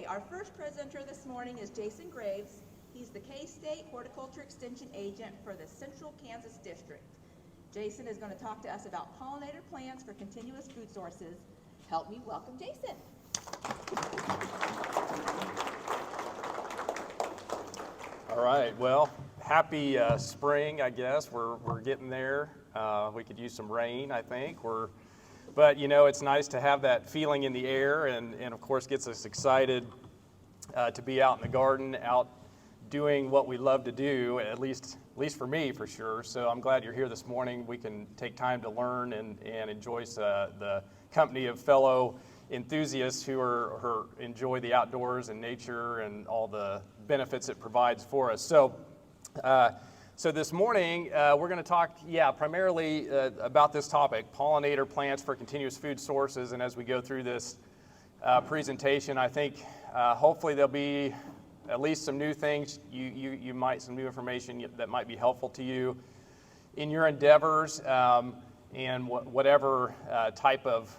Okay, our first presenter this morning is Jason Graves. He's the K-State Horticulture Extension Agent for the Central Kansas District. Jason is going to talk to us about pollinator plants for continuous food sources. Help me welcome Jason. All right, well, happy spring, I guess. We're getting there. We could use some rain, I think. But you know, it's nice to have that feeling in the air, and of course gets us excited to be out in the garden, out doing what we love to do, at least for me, for sure. So I'm glad you're here this morning. We can take time to learn and enjoy the company of fellow enthusiasts who enjoy the outdoors and nature and all the benefits it provides for us. So this morning, we're going to talk, primarily about this topic, pollinator plants for continuous food sources. And as we go through this presentation, I think hopefully there'll be at least some new things, some new information that might be helpful to you in your endeavors and whatever type of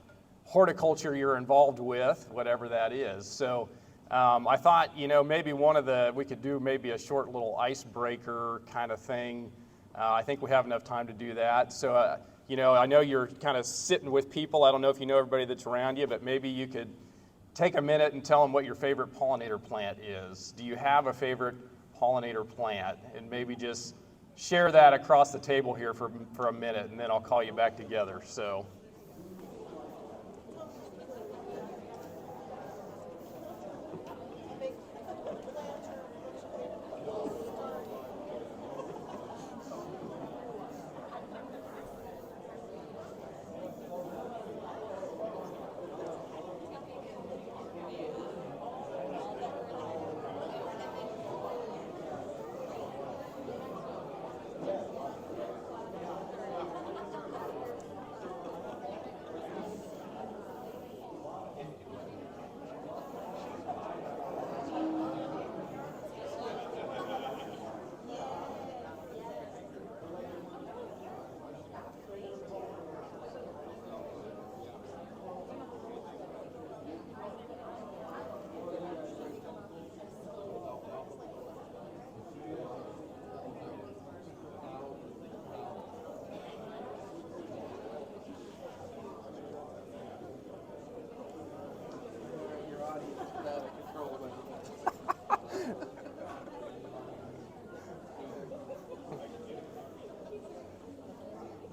horticulture you're involved with, whatever that is. So I thought, maybe we could do maybe a short little icebreaker kind of thing. I think we have enough time to do that. So, I know you're kind of sitting with people. I don't know if you know everybody that's around you, but maybe you could take a minute and tell them what your favorite pollinator plant is. Do you have a favorite pollinator plant? And maybe just share that across the table here for a minute, and then I'll call you back together. So.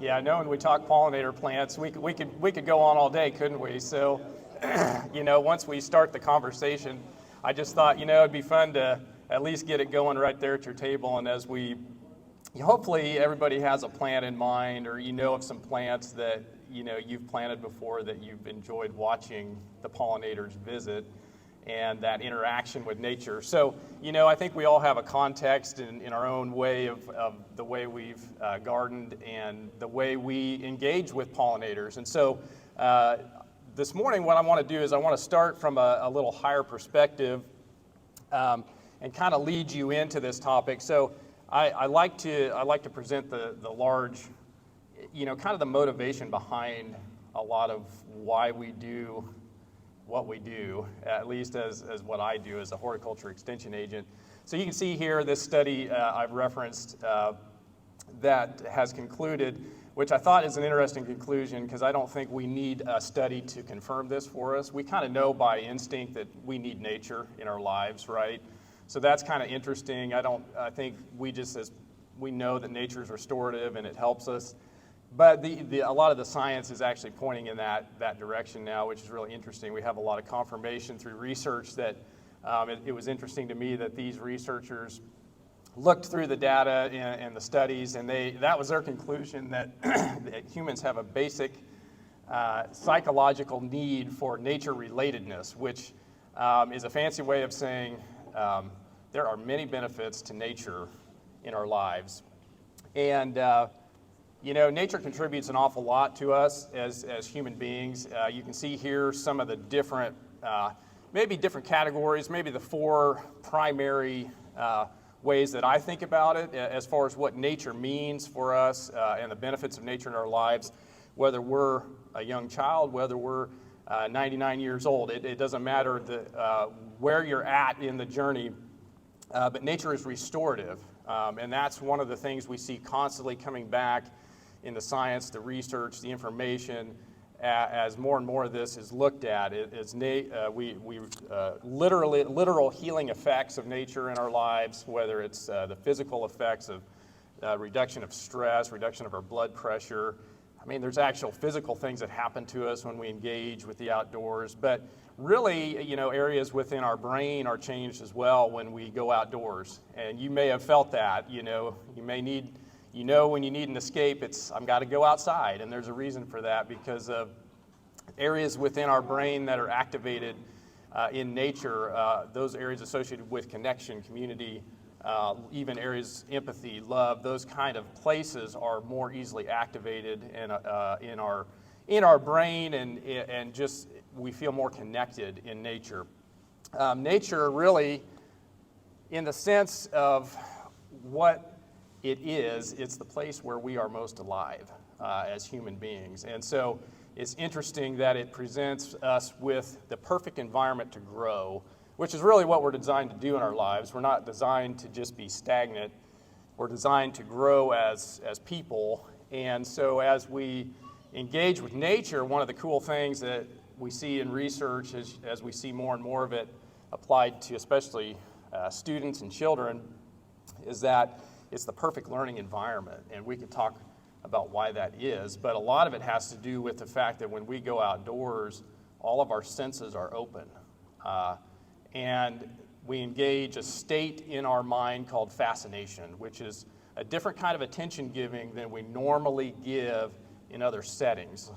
Yeah, I know when we talk pollinator plants, we could go on all day, couldn't we? So, once we start the conversation, I just thought, it'd be fun to at least get it going right there at your table. And as hopefully everybody has a plant in mind, or of some plants that, you've planted before that you've enjoyed watching the pollinators visit and that interaction with nature. So, I think we all have a context in our own way of the way we've gardened and the way we engage with pollinators. And so this morning what I want to do is I want to start from a little higher perspective and kind of lead you into this topic. So I like to present the large, kind of the motivation behind a lot of why we do what we do, at least as what I do as a horticulture extension agent. So you can see here this study I've referenced that has concluded, which I thought is an interesting conclusion because I don't think we need a study to confirm this for us. We kind of know by instinct that we need nature in our lives, right? So that's kind of interesting. I think we know that nature is restorative and it helps us. But a lot of the science is actually pointing in that direction now, which is really interesting. We have a lot of confirmation through research that it was interesting to me that these researchers looked through the data and the studies, and that was their conclusion that, that humans have a basic psychological need for nature relatedness, which is a fancy way of saying there are many benefits to nature in our lives. And nature contributes an awful lot to us as human beings. You can see here some of the different categories, maybe the four primary ways that I think about it as far as what nature means for us and the benefits of nature in our lives, whether we're a young child, whether we're 99 years old. It doesn't matter where you're at in the journey, but nature is restorative. And that's one of the things we see constantly coming back in the science, the research, the information, as more and more of this is looked at. Literal healing effects of nature in our lives, whether it's the physical effects of reduction of stress, reduction of our blood pressure. I mean, there's actual physical things that happen to us when we engage with the outdoors, but really, areas within our brain are changed as well when we go outdoors. And you may have felt that, you may need, when you need an escape, I've got to go outside. And there's a reason for that, because of areas within our brain that are activated in nature, those areas associated with connection, community, even areas, empathy, love, those kind of places are more easily activated in our brain, and just we feel more connected in nature. Nature really, in the sense of what it is, it's the place where we are most alive as human beings. And so it's interesting that it presents us with the perfect environment to grow, which is really what we're designed to do in our lives. We're not designed to just be stagnant. We're designed to grow as people. And so as we engage with nature, one of the cool things that we see in research, as we see more and more of it applied to especially students and children, is that it's the perfect learning environment. And we could talk about why that is, but a lot of it has to do with the fact that when we go outdoors, all of our senses are open. And we engage a state in our mind called fascination, which is a different kind of attention giving than we normally give in other settings.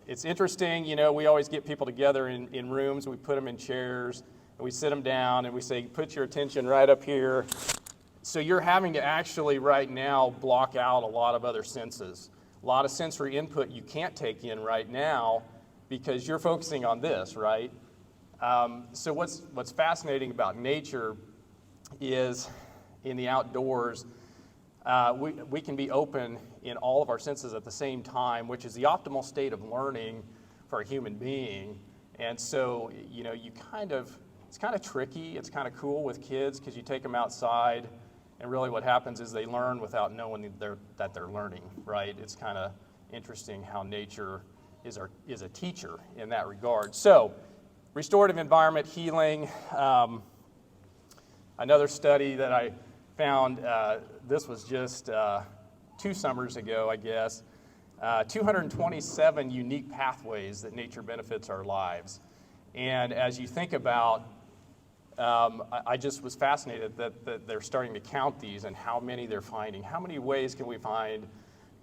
It's interesting, we always get people together in rooms, we put them in chairs, and we sit them down, and we say, put your attention right up here. So you're having to actually right now block out a lot of other senses. A lot of sensory input you can't take in right now because you're focusing on this, right? So what's fascinating about nature is in the outdoors, we can be open in all of our senses at the same time, which is the optimal state of learning for a human being. And so, it's kind of tricky. It's kind of cool with kids because you take them outside, and really what happens is they learn without knowing that they're learning, right? It's kind of interesting how nature is a teacher in that regard. So, restorative environment, healing. Another study that I found, this was just 2 summers ago, I guess, 227 unique pathways that nature benefits our lives. And as you think about, I just was fascinated that they're starting to count these and how many they're finding. How many ways can we find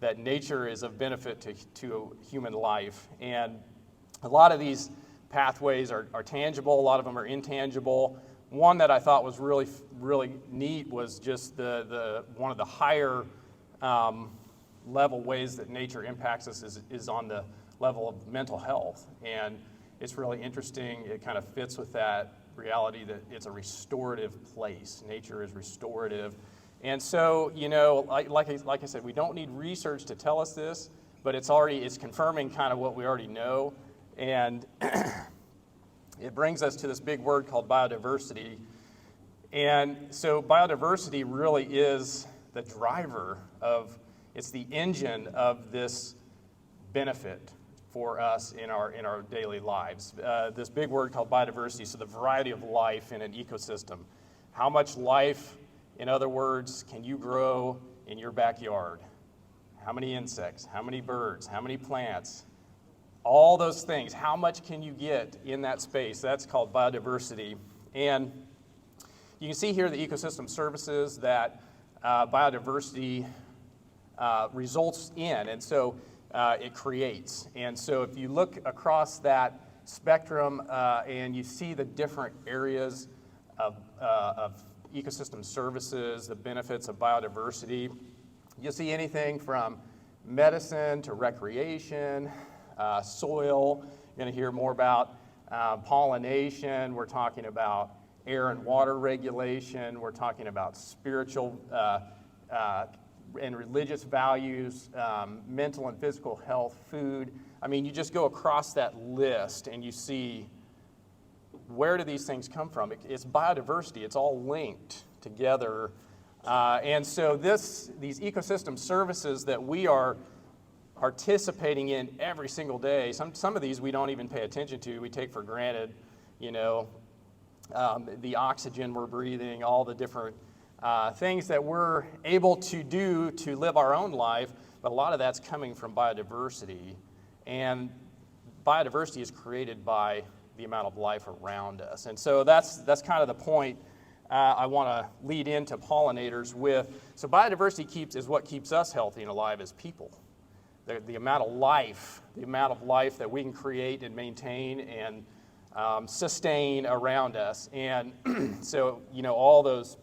that nature is of benefit to human life? And a lot of these pathways are tangible, a lot of them are intangible. One that I thought was really, really neat was just the one of the higher level ways that nature impacts us is on the level of mental health. And it's really interesting. It kind of fits with that reality that it's a restorative place. Nature is restorative. And so, like I said, we don't need research to tell us this, but it's confirming kind of what we already know. And it brings us to this big word called biodiversity. And so biodiversity really is the driver it's the engine of this benefit for us in our daily lives. This big word called biodiversity, so the variety of life in an ecosystem. How much life, in other words, can you grow in your backyard? How many insects? How many birds? How many plants? All those things. How much can you get in that space? That's called biodiversity. And you can see here the ecosystem services that biodiversity results in. And so it creates. And so if you look across that spectrum and you see the different areas of ecosystem services, the benefits of biodiversity, you'll see anything from medicine to recreation, soil. You're going to hear more about pollination. We're talking about air and water regulation. We're talking about spiritual and religious values, mental and physical health, food. I mean, you just go across that list and you see, where do these things come from? It's biodiversity. It's all linked together. And so these ecosystem services that we are participating in every single day, some of these we don't even pay attention to. We take for granted, the oxygen we're breathing, all the different things that we're able to do to live our own life, but a lot of that's coming from biodiversity. And biodiversity is created by the amount of life around us. And so that's kind of the point I want to lead into pollinators with. So biodiversity is what keeps us healthy and alive as people. The amount of life that we can create and maintain and sustain around us. And so, all those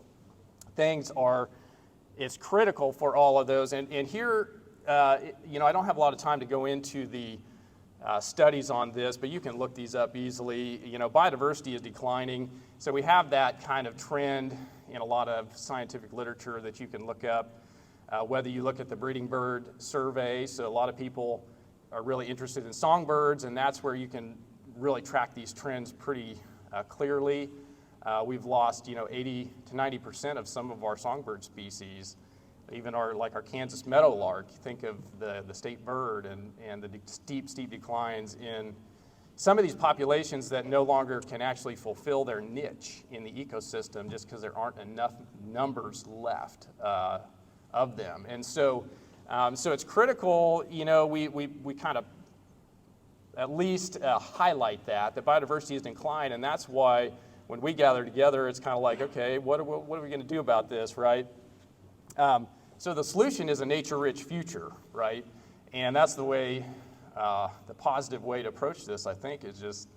things it's critical for all of those. And here, I don't have a lot of time to go into the studies on this, but you can look these up easily. Biodiversity is declining. So we have that kind of trend in a lot of scientific literature that you can look up. Whether you look at the breeding bird survey, so a lot of people are really interested in songbirds, and that's where you can really track these trends pretty clearly. We've lost, 80 to 90% of some of our songbird species. Even our Kansas meadowlark, think of the state bird and the steep declines in some of these populations that no longer can actually fulfill their niche in the ecosystem just because there aren't enough numbers left of them. And so it's critical, we kind of at least highlight that biodiversity is in decline, and that's why when we gather together, it's kind of like, okay, what are we going to do about this, right? So the solution is a nature-rich future, right? And that's the way, the positive way to approach this, I think, is just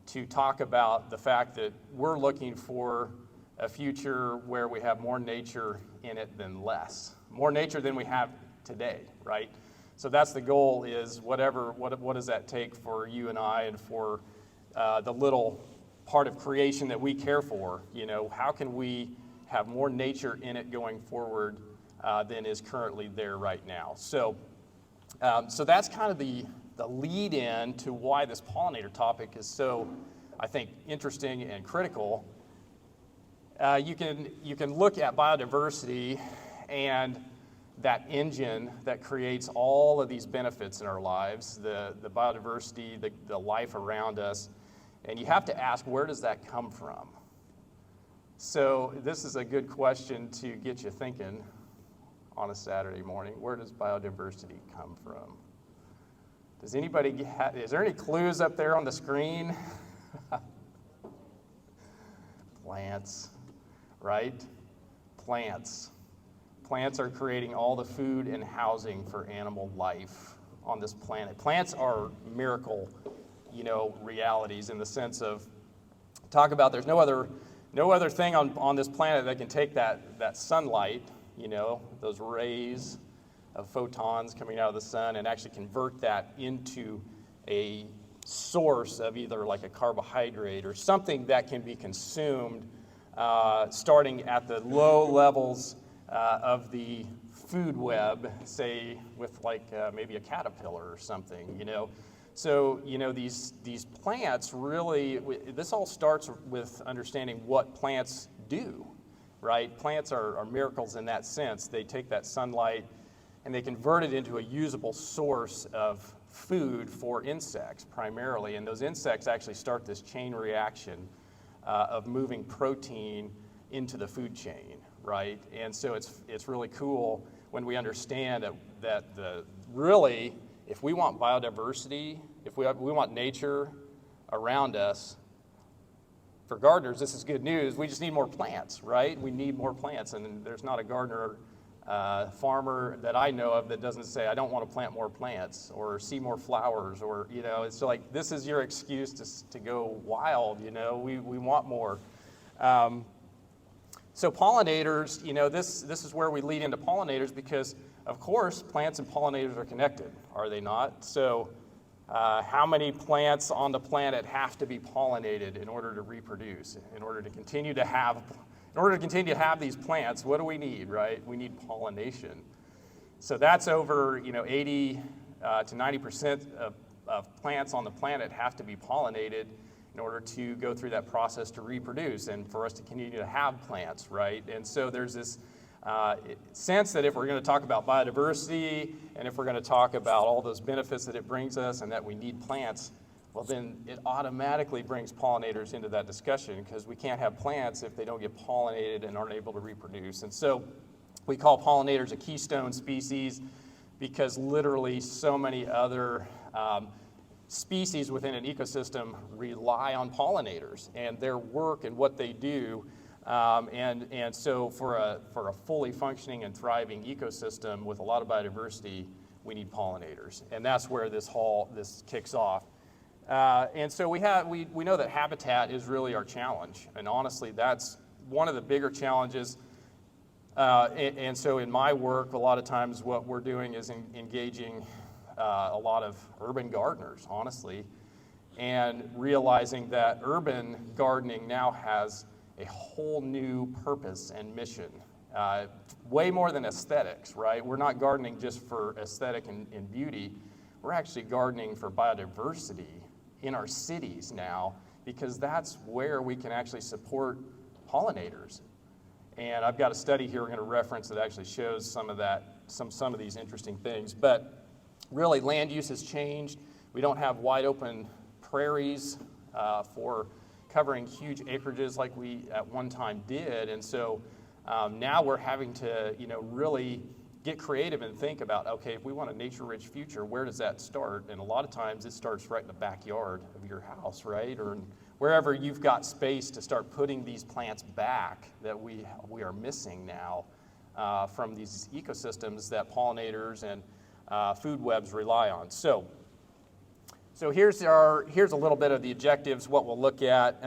to talk about the fact that we're looking for a future where we have more nature in it than less. More nature than we have today, right? So that's the goal, is what does that take for you and I and for the little part of creation that we care for? How can we have more nature in it going forward than is currently there right now? So that's kind of the lead in to why this pollinator topic is so, I think, interesting and critical. You can look at biodiversity and that engine that creates all of these benefits in our lives, the biodiversity, the life around us, and you have to ask, where does that come from? So this is a good question to get you thinking on a Saturday morning. Where does biodiversity come from? Does anybody is there any clues up there on the screen? Plants, right? Plants. Plants are creating all the food and housing for animal life on this planet. Plants are miracle, realities in the sense of, talk about there's no other thing on this planet that can take that sunlight, those rays of photons coming out of the sun, and actually convert that into a source of either like a carbohydrate or something that can be consumed starting at the low levels of the food web, say with maybe a caterpillar or something, So, these plants really, this all starts with understanding what plants do, right? Plants are miracles in that sense. They take that sunlight and they convert it into a usable source of food for insects primarily. And those insects actually start this chain reaction of moving protein into the food chain, right? And so it's really cool when we understand that really, if we want biodiversity, if we want nature around us, for gardeners, this is good news. We just need more plants, right? We need more plants, and there's not a gardener farmer that I know of that doesn't say, I don't want to plant more plants or see more flowers, or, it's like, this is your excuse to go wild, we want more. So pollinators, this is where we lead into pollinators because, of course, plants and pollinators are connected, are they not? So how many plants on the planet have to be pollinated in order to reproduce, in order to continue to have these plants? What do we need, right? We need pollination. So that's over, 80 to 90% of plants on the planet have to be pollinated in order to go through that process to reproduce and for us to continue to have plants, right? And so there's this sense that if we're going to talk about biodiversity and if we're going to talk about all those benefits that it brings us and that we need plants, well, then it automatically brings pollinators into that discussion because we can't have plants if they don't get pollinated and aren't able to reproduce. And so we call pollinators a keystone species because literally so many other species within an ecosystem rely on pollinators and their work and what they do. And so for a fully functioning and thriving ecosystem with a lot of biodiversity, we need pollinators. And that's where this kicks off. And so we know that habitat is really our challenge. And honestly, that's one of the bigger challenges. And so in my work, a lot of times what we're doing is engaging a lot of urban gardeners, honestly, and realizing that urban gardening now has a whole new purpose and mission. Way more than aesthetics, right? We're not gardening just for aesthetic and beauty. We're actually gardening for biodiversity in our cities now because that's where we can actually support pollinators. And I've got a study here we're going to reference that actually shows some of these interesting things. But really, land use has changed. We don't have wide open prairies for covering huge acreages like we at one time did. And so now we're having to, really get creative and think about, okay, if we want a nature-rich future, where does that start? And a lot of times it starts right in the backyard of your house, right? Or wherever you've got space to start putting these plants back that we are missing now from these ecosystems that pollinators and food webs rely on. So here's a little bit of the objectives, what we'll look at.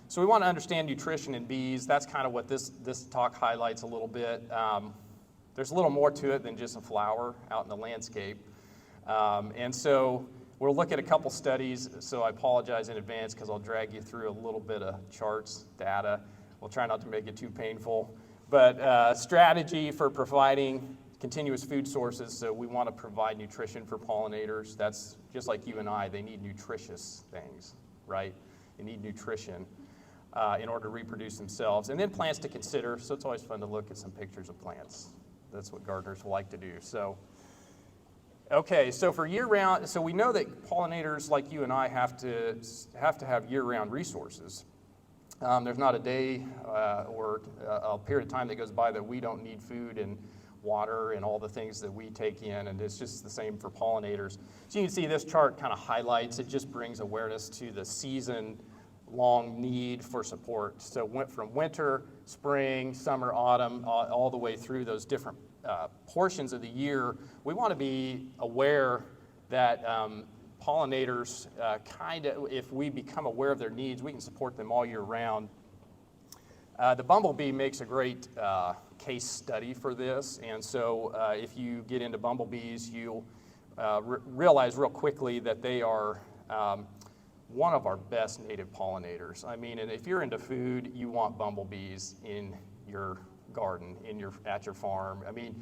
So we want to understand nutrition in bees. That's kind of what this talk highlights a little bit. There's a little more to it than just a flower out in the landscape. And so we'll look at a couple studies. So I apologize in advance because I'll drag you through a little bit of charts, data. We'll try not to make it too painful. But strategy for providing continuous food sources. So we want to provide nutrition for pollinators. That's just like you and I. They need nutritious things, right? They need nutrition in order to reproduce themselves. And then plants to consider. So it's always fun to look at some pictures of plants. That's what gardeners like to do. So, okay, so for year-round, so we know that pollinators like you and I have to have year-round resources. There's not a day or a period of time that goes by that we don't need food and water and all the things that we take in, and it's just the same for pollinators. So you can see this chart kind of highlights, it just brings awareness to the season-long need for support. So went from winter, spring, summer, autumn, all the way through those different portions of the year. We want to be aware that pollinators if we become aware of their needs, we can support them all year round. The bumblebee makes a great case study for this, and so if you get into bumblebees, you'll realize real quickly that they are one of our best native pollinators. I mean, and if you're into food, you want bumblebees in your garden, at your farm. I mean,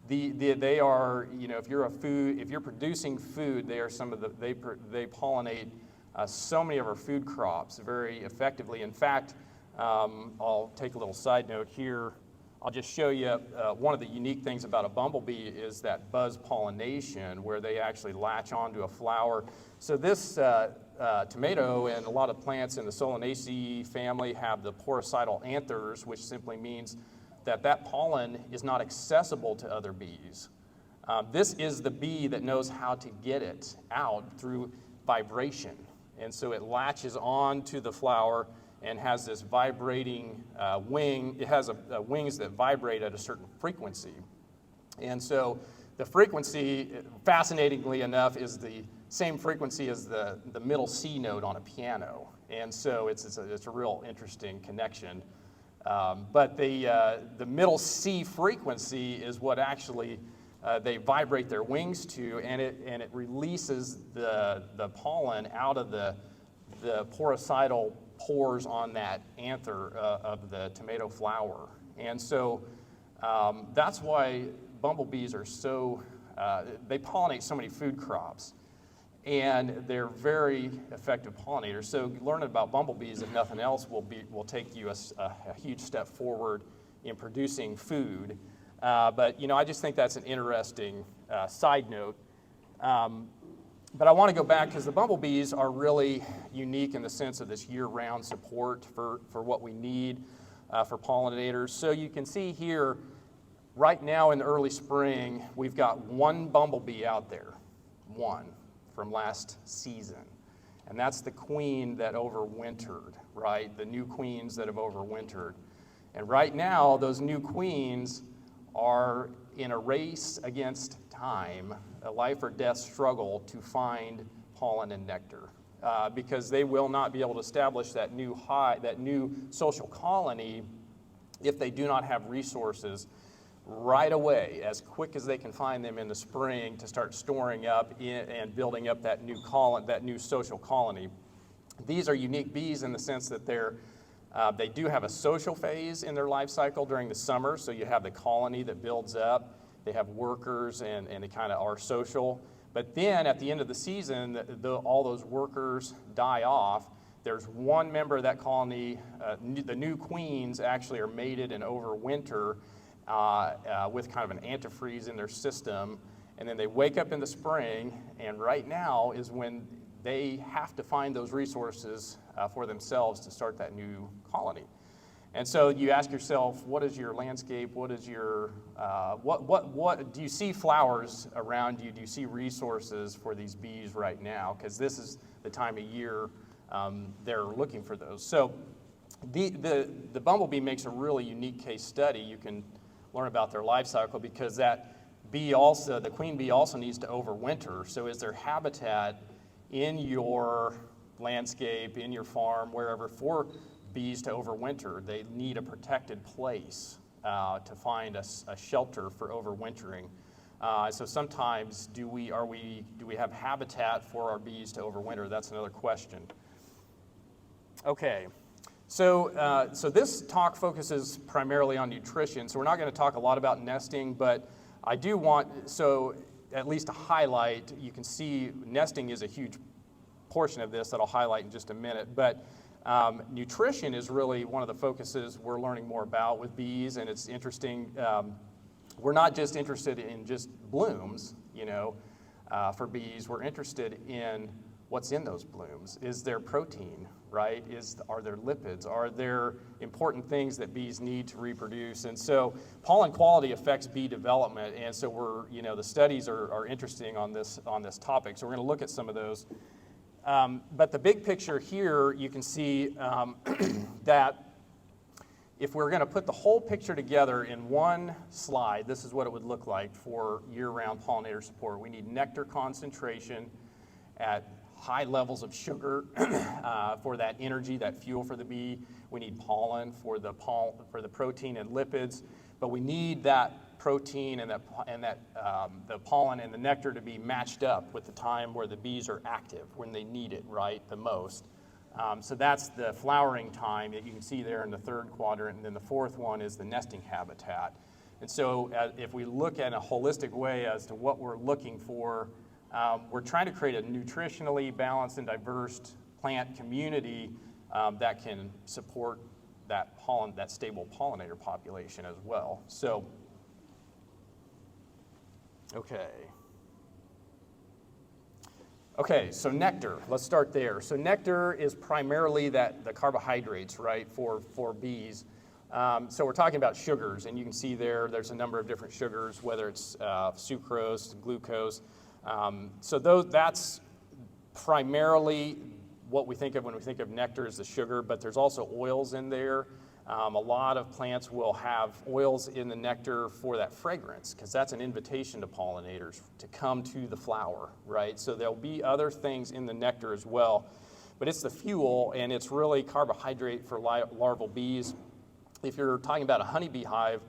they are, if you're producing food, they are they pollinate so many of our food crops very effectively. In fact, I'll take a little side note here. I'll just show you one of the unique things about a bumblebee is that buzz pollination, where they actually latch onto a flower. So this tomato and a lot of plants in the Solanaceae family have the poricidal anthers, which simply means that pollen is not accessible to other bees. This is the bee that knows how to get it out through vibration. And so it latches on to the flower and has this vibrating wing. It has wings that vibrate at a certain frequency. And so the frequency, fascinatingly enough, is the same frequency as the middle C note on a piano. And so it's a real interesting connection. But the middle C frequency is what actually they vibrate their wings to, and it releases the pollen out of the poricidal pores on that anther of the tomato flower. And so that's why bumblebees are so, they pollinate so many food crops. and they're very effective pollinators. So learning about bumblebees, if nothing else, will take you a huge step forward in producing food. But I just think that's an interesting side note. But I want to go back because the bumblebees are really unique in the sense of this year-round support for what we need for pollinators. So you can see here, right now in the early spring, we've got one bumblebee out there, one from last season. And that's the queen that overwintered, right? The new queens that have overwintered. And right now, those new queens are in a race against time, a life or death struggle to find pollen and nectar, because they will not be able to establish that new social colony if they do not have resources right away, as quick as they can find them in the spring, to start storing up and building up that new social colony. These are unique bees in the sense that they do have a social phase in their life cycle during the summer, so you have the colony that builds up, they have workers, and they kind of are social. But then at the end of the season, all those workers die off. There's one member of that colony, the new queens actually are mated and overwinter with kind of an antifreeze in their system, and then they wake up in the spring, and right now is when they have to find those resources for themselves to start that new colony. And so you ask yourself, what is your landscape? What is your, what do you see flowers around you? Do you see resources for these bees right now? Because this is the time of year they're looking for those. So the bumblebee makes a really unique case study. You can learn about their life cycle because that bee also, the queen bee also needs to overwinter. So is there habitat in your landscape, in your farm, wherever, for bees to overwinter? They need a protected place to find a shelter for overwintering. So sometimes do we have habitat for our bees to overwinter? That's another question. Okay, so this talk focuses primarily on nutrition. So we're not going to talk a lot about nesting, but I do want at least to highlight. You can see nesting is a huge portion of this that I'll highlight in just a minute, but nutrition is really one of the focuses we're learning more about with bees, and it's interesting. We're not just interested in just blooms, for bees. We're interested in what's in those blooms. Is there protein, right? Are there lipids? Are there important things that bees need to reproduce? And so pollen quality affects bee development, and so the studies are interesting on this topic. So we're going to look at some of those. But the big picture here, you can see that if we're going to put the whole picture together in one slide, this is what it would look like for year-round pollinator support. We need nectar concentration at high levels of sugar for that energy, that fuel for the bee. We need pollen for the protein and lipids, but we need that protein and the pollen and the nectar to be matched up with the time where the bees are active, when they need it, right, the most. So that's the flowering time that you can see there in the third quadrant, and then the fourth one is the nesting habitat. And so if we look at a holistic way as to what we're looking for, we're trying to create a nutritionally balanced and diverse plant community that can support that stable pollinator population as well. So, Okay, so nectar, let's start there. So nectar is primarily the carbohydrates, right, for bees. So we're talking about sugars, and you can see there's a number of different sugars, whether it's sucrose, glucose. So that's primarily what we think of when we think of nectar as the sugar, but there's also oils in there. A lot of plants will have oils in the nectar for that fragrance, because that's an invitation to pollinators to come to the flower, right? So there'll be other things in the nectar as well, but it's the fuel, and it's really carbohydrate for larval bees. If you're talking about a honeybee hive,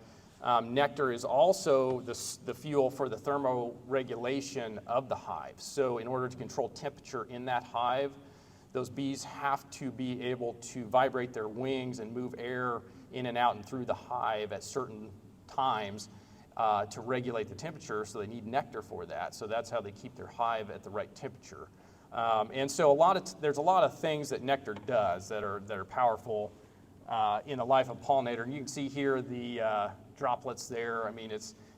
nectar is also the fuel for the thermoregulation of the hive. So in order to control temperature in that hive, those bees have to be able to vibrate their wings and move air in and out and through the hive at certain times to regulate the temperature, so they need nectar for that. So that's how they keep their hive at the right temperature. And so there's a lot of things that nectar does that are powerful in the life of a pollinator. And you can see here the droplets there. I mean,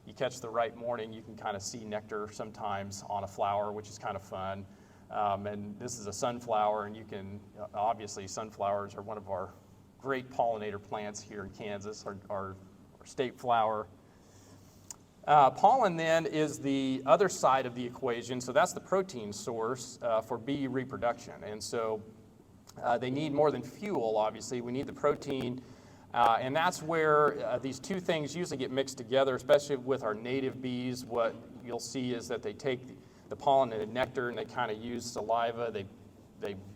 you catch the right morning, you can kind of see nectar sometimes on a flower, which is kind of fun. And this is a sunflower, and obviously sunflowers are one of our great pollinator plants here in Kansas, our state flower. Pollen then is the other side of the equation, so that's the protein source for bee reproduction. And so they need more than fuel, obviously. We need the protein, and that's where these two things usually get mixed together, especially with our native bees. What you'll see is that they take the pollen and the nectar, and they kind of use saliva. They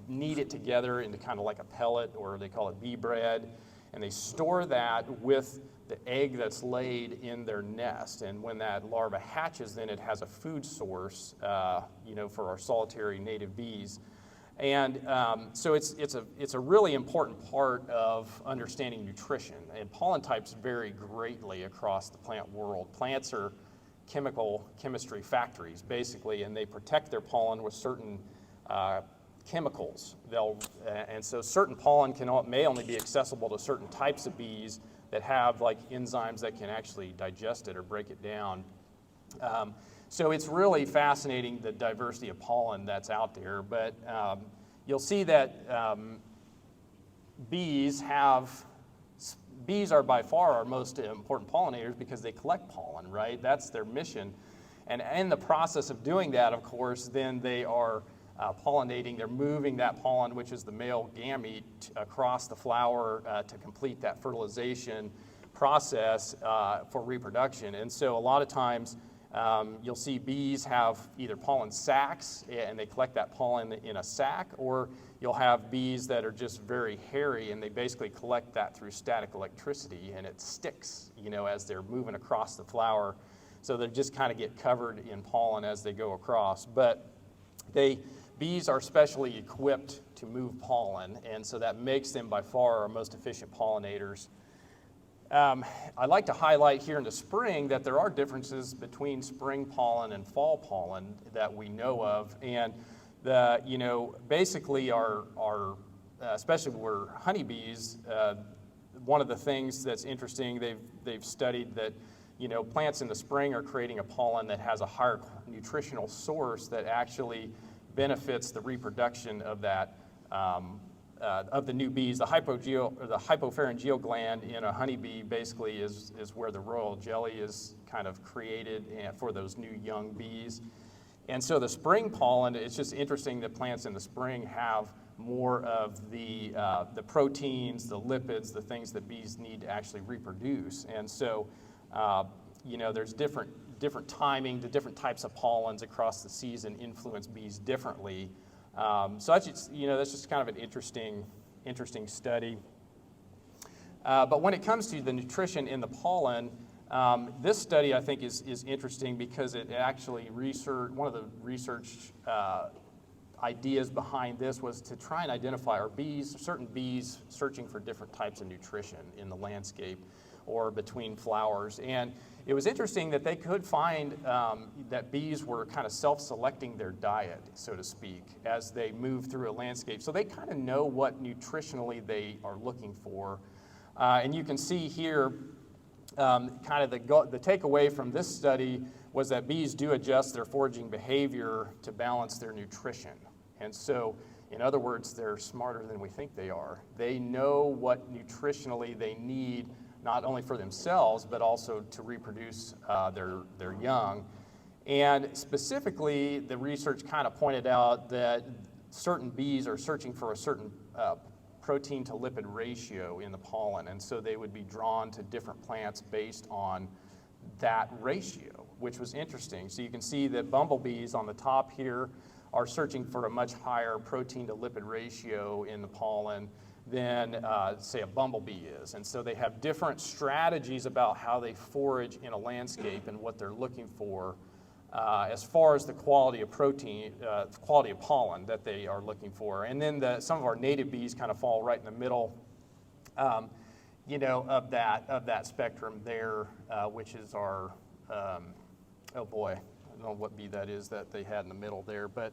knead it together into kind of like a pellet, or they call it bee bread, and they store that with the egg that's laid in their nest. And when that larva hatches, then it has a food source, for our solitary native bees. And so it's a really important part of understanding nutrition. And pollen types vary greatly across the plant world. Plants are chemistry factories, basically, and they protect their pollen with certain chemicals. And so certain pollen may only be accessible to certain types of bees that have like enzymes that can actually digest it or break it down. So it's really fascinating, the diversity of pollen that's out there. But you'll see that bees are by far our most important pollinators because they collect pollen, right? That's their mission. And in the process of doing that, of course, then they are pollinating. They're moving that pollen, which is the male gamete, across the flower to complete that fertilization process for reproduction. And so a lot of times you'll see bees have either pollen sacs, and they collect that pollen in a sac, or you'll have bees that are just very hairy, and they basically collect that through static electricity, and it sticks, as they're moving across the flower. So they just kind of get covered in pollen as they go across. But bees are specially equipped to move pollen, and so that makes them by far our most efficient pollinators. I'd like to highlight here in the spring that there are differences between spring pollen and fall pollen that we know of, and basically our especially where honeybees, one of the things that's interesting, they've studied that plants in the spring are creating a pollen that has a higher nutritional source that actually benefits the reproduction of that of the new bees. The hypopharyngeal gland in a honeybee basically is where the royal jelly is kind of created for those new young bees. And so the spring pollen, it's just interesting that plants in the spring have more of the proteins, the lipids, the things that bees need to actually reproduce. And so, there's different timing, the different types of pollens across the season influence bees differently. So that's just kind of an interesting study. But when it comes to the nutrition in the pollen, this study I think is interesting because it actually one of the research ideas behind this was to try and identify certain bees searching for different types of nutrition in the landscape or between flowers. And it was interesting that they could find that bees were kind of self-selecting their diet, so to speak, as they move through a landscape. So they kind of know what nutritionally they are looking for. And you can see here kind of the takeaway from this study was that bees do adjust their foraging behavior to balance their nutrition. And so, in other words, they're smarter than we think they are. They know what nutritionally they need, not only for themselves, but also to reproduce their young. And specifically, the research kind of pointed out that certain bees are searching for a certain protein to lipid ratio in the pollen, and so they would be drawn to different plants based on that ratio, which was interesting. So you can see that bumblebees on the top here are searching for a much higher protein to lipid ratio in the pollen than, say, a bumblebee is. And so they have different strategies about how they forage in a landscape and what they're looking for as far as the quality of protein, quality of pollen that they are looking for. And then some of our native bees kind of fall right in the middle, of that spectrum there, which is our, oh boy, I don't know what bee that is that they had in the middle there, but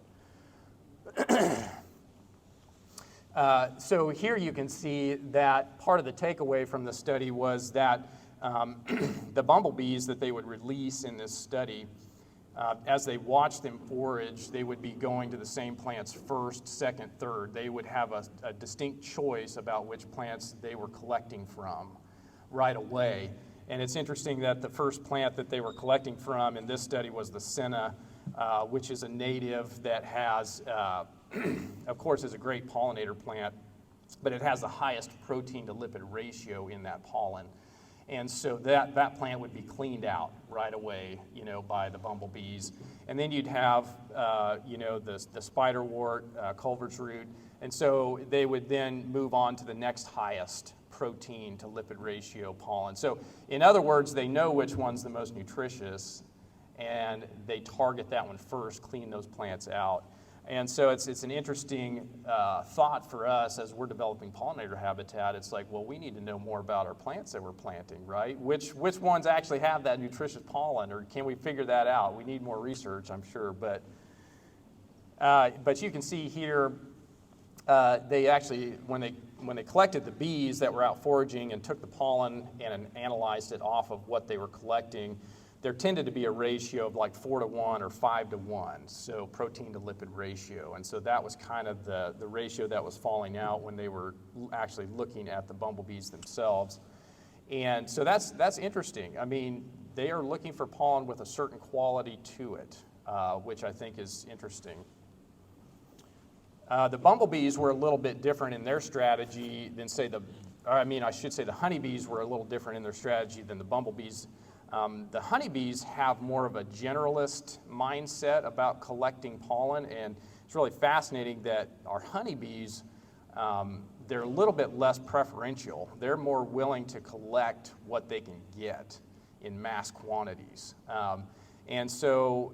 So here you can see that part of the takeaway from the study was that the bumblebees that they would release in this study, as they watched them forage, they would be going to the same plants first, second, third. They would have a distinct choice about which plants they were collecting from right away. And it's interesting that the first plant that they were collecting from in this study was the senna, which is a native that has, of course, is a great pollinator plant, but it has the highest protein to lipid ratio in that pollen. And so that plant would be cleaned out right away, by the bumblebees. And then you'd have, the spiderwort, culver's root. And so they would then move on to the next highest protein to lipid ratio pollen. So in other words, they know which one's the most nutritious, and they target that one first, clean those plants out. And so it's an interesting thought for us as we're developing pollinator habitat. It's like, well, we need to know more about our plants that we're planting, right? Which ones actually have that nutritious pollen, or can we figure that out? We need more research, I'm sure. But you can see here, they actually, when they collected the bees that were out foraging and took the pollen and analyzed it off of what they were collecting, there tended to be a ratio of like 4-to-1 or 5-to-1, so protein to lipid ratio. And so that was kind of the ratio that was falling out when they were actually looking at the bumblebees themselves. And so that's interesting. I mean, they are looking for pollen with a certain quality to it, which I think is interesting. The bumblebees were a little bit different in their strategy than, the honeybees were a little different in their strategy than the bumblebees. The honeybees have more of a generalist mindset about collecting pollen, and it's really fascinating that our honeybees, they're a little bit less preferential. They're more willing to collect what they can get in mass quantities. And so,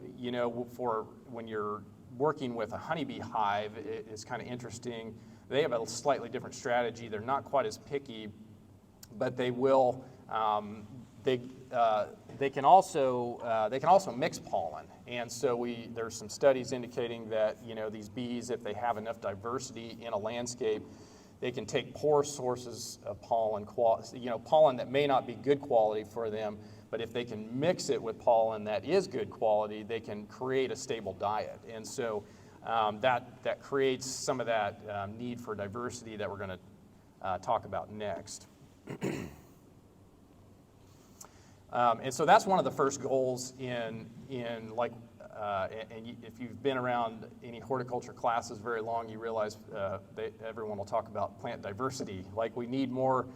for when you're working with a honeybee hive, it's kind of interesting. They have a slightly different strategy. They're not quite as picky, but they will. They can also mix pollen, and so there's some studies indicating that these bees, if they have enough diversity in a landscape, they can take poor sources of pollen, pollen that may not be good quality for them, but if they can mix it with pollen that is good quality, they can create a stable diet, and so that creates some of that need for diversity that we're going to talk about next. And so that's one of the first goals and if you've been around any horticulture classes very long, you realize everyone will talk about plant diversity. Like, we need more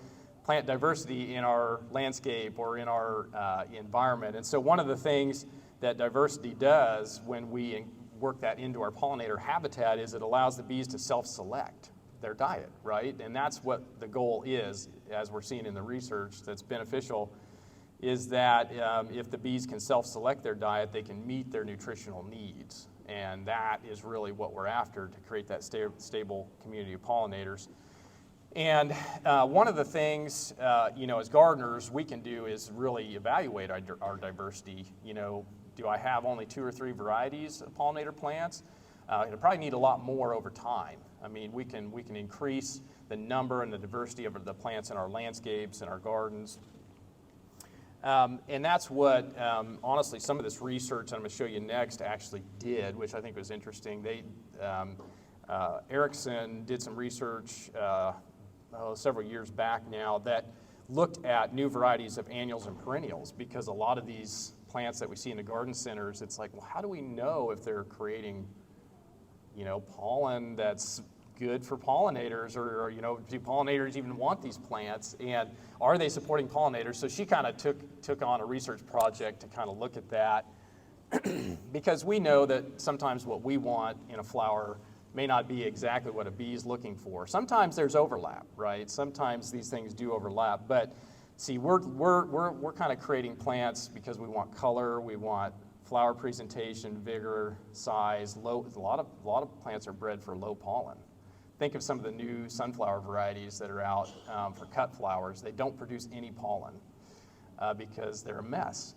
plant diversity in our landscape or in our environment. And so one of the things that diversity does when we work that into our pollinator habitat is it allows the bees to self-select their diet, right? And that's what the goal is, as we're seeing in the research that's beneficial, is that if the bees can self-select their diet, they can meet their nutritional needs. And that is really what we're after, to create that stable community of pollinators. And one of the things, as gardeners, we can do is really evaluate our diversity. Do I have only 2 or 3 varieties of pollinator plants? It'll probably need a lot more over time. I mean, we can increase the number and the diversity of the plants in our landscapes and our gardens. And that's what, honestly, some of this research I'm going to show you next actually did, which I think was interesting. Erickson did some research several years back now that looked at new varieties of annuals and perennials, because a lot of these plants that we see in the garden centers, it's like, well, how do we know if they're creating, pollen that's good for pollinators, or do pollinators even want these plants, and are they supporting pollinators? So she kind of took on a research project to kind of look at that, because we know that sometimes what we want in a flower may not be exactly what a bee is looking for. Sometimes there's overlap, right? Sometimes these things do overlap, but see, we're kind of creating plants because we want color, we want flower presentation, vigor, size. A lot of plants are bred for low pollen. Think of some of the new sunflower varieties that are out for cut flowers. They don't produce any pollen because they're a mess.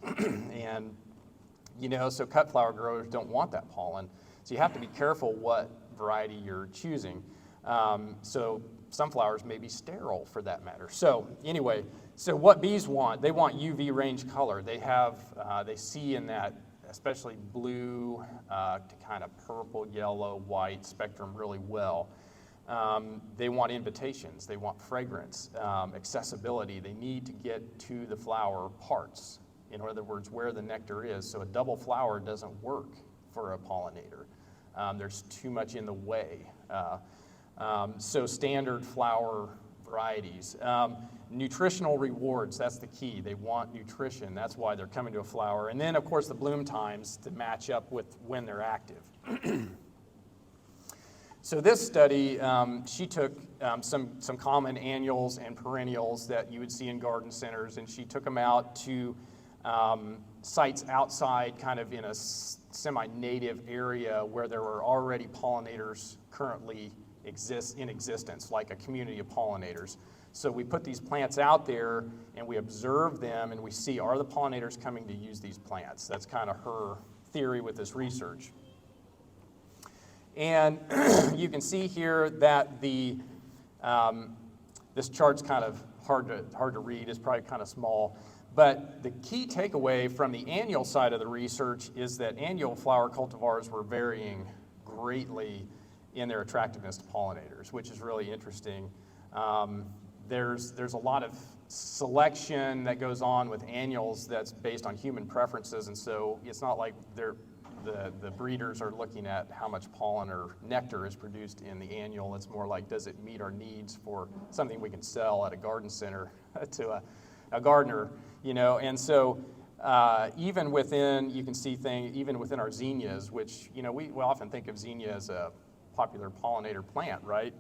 And, so cut flower growers don't want that pollen. So you have to be careful what variety you're choosing. So sunflowers may be sterile for that matter. So anyway, so what bees want, they want UV range color. They see in that especially blue to kind of purple, yellow, white spectrum really well. They want invitations, they want fragrance, accessibility. They need to get to the flower parts. In other words, where the nectar is. So a double flower doesn't work for a pollinator. There's too much in the way. So standard flower varieties. Nutritional rewards, that's the key. They want nutrition. That's why they're coming to a flower. And then, of course, the bloom times to match up with when they're active. So this study, she took some common annuals and perennials that you would see in garden centers, and she took them out to sites outside, kind of in a semi-native area where there were already pollinators currently in existence, like a community of pollinators. So we put these plants out there and we observe them and we see, are the pollinators coming to use these plants? That's kind of her theory with this research. And you can see here that this chart's kind of hard to read, it's probably kind of small. But the key takeaway from the annual side of the research is that annual flower cultivars were varying greatly in their attractiveness to pollinators, which is really interesting. There's a lot of selection that goes on with annuals that's based on human preferences, and so it's not like the breeders are looking at how much pollen or nectar is produced in the annual. It's more like, does it meet our needs for something we can sell at a garden center to a gardener, you know? And so even within, you can see things, even within our zinnias, which, you know, we often think of zinnia as a popular pollinator plant, right?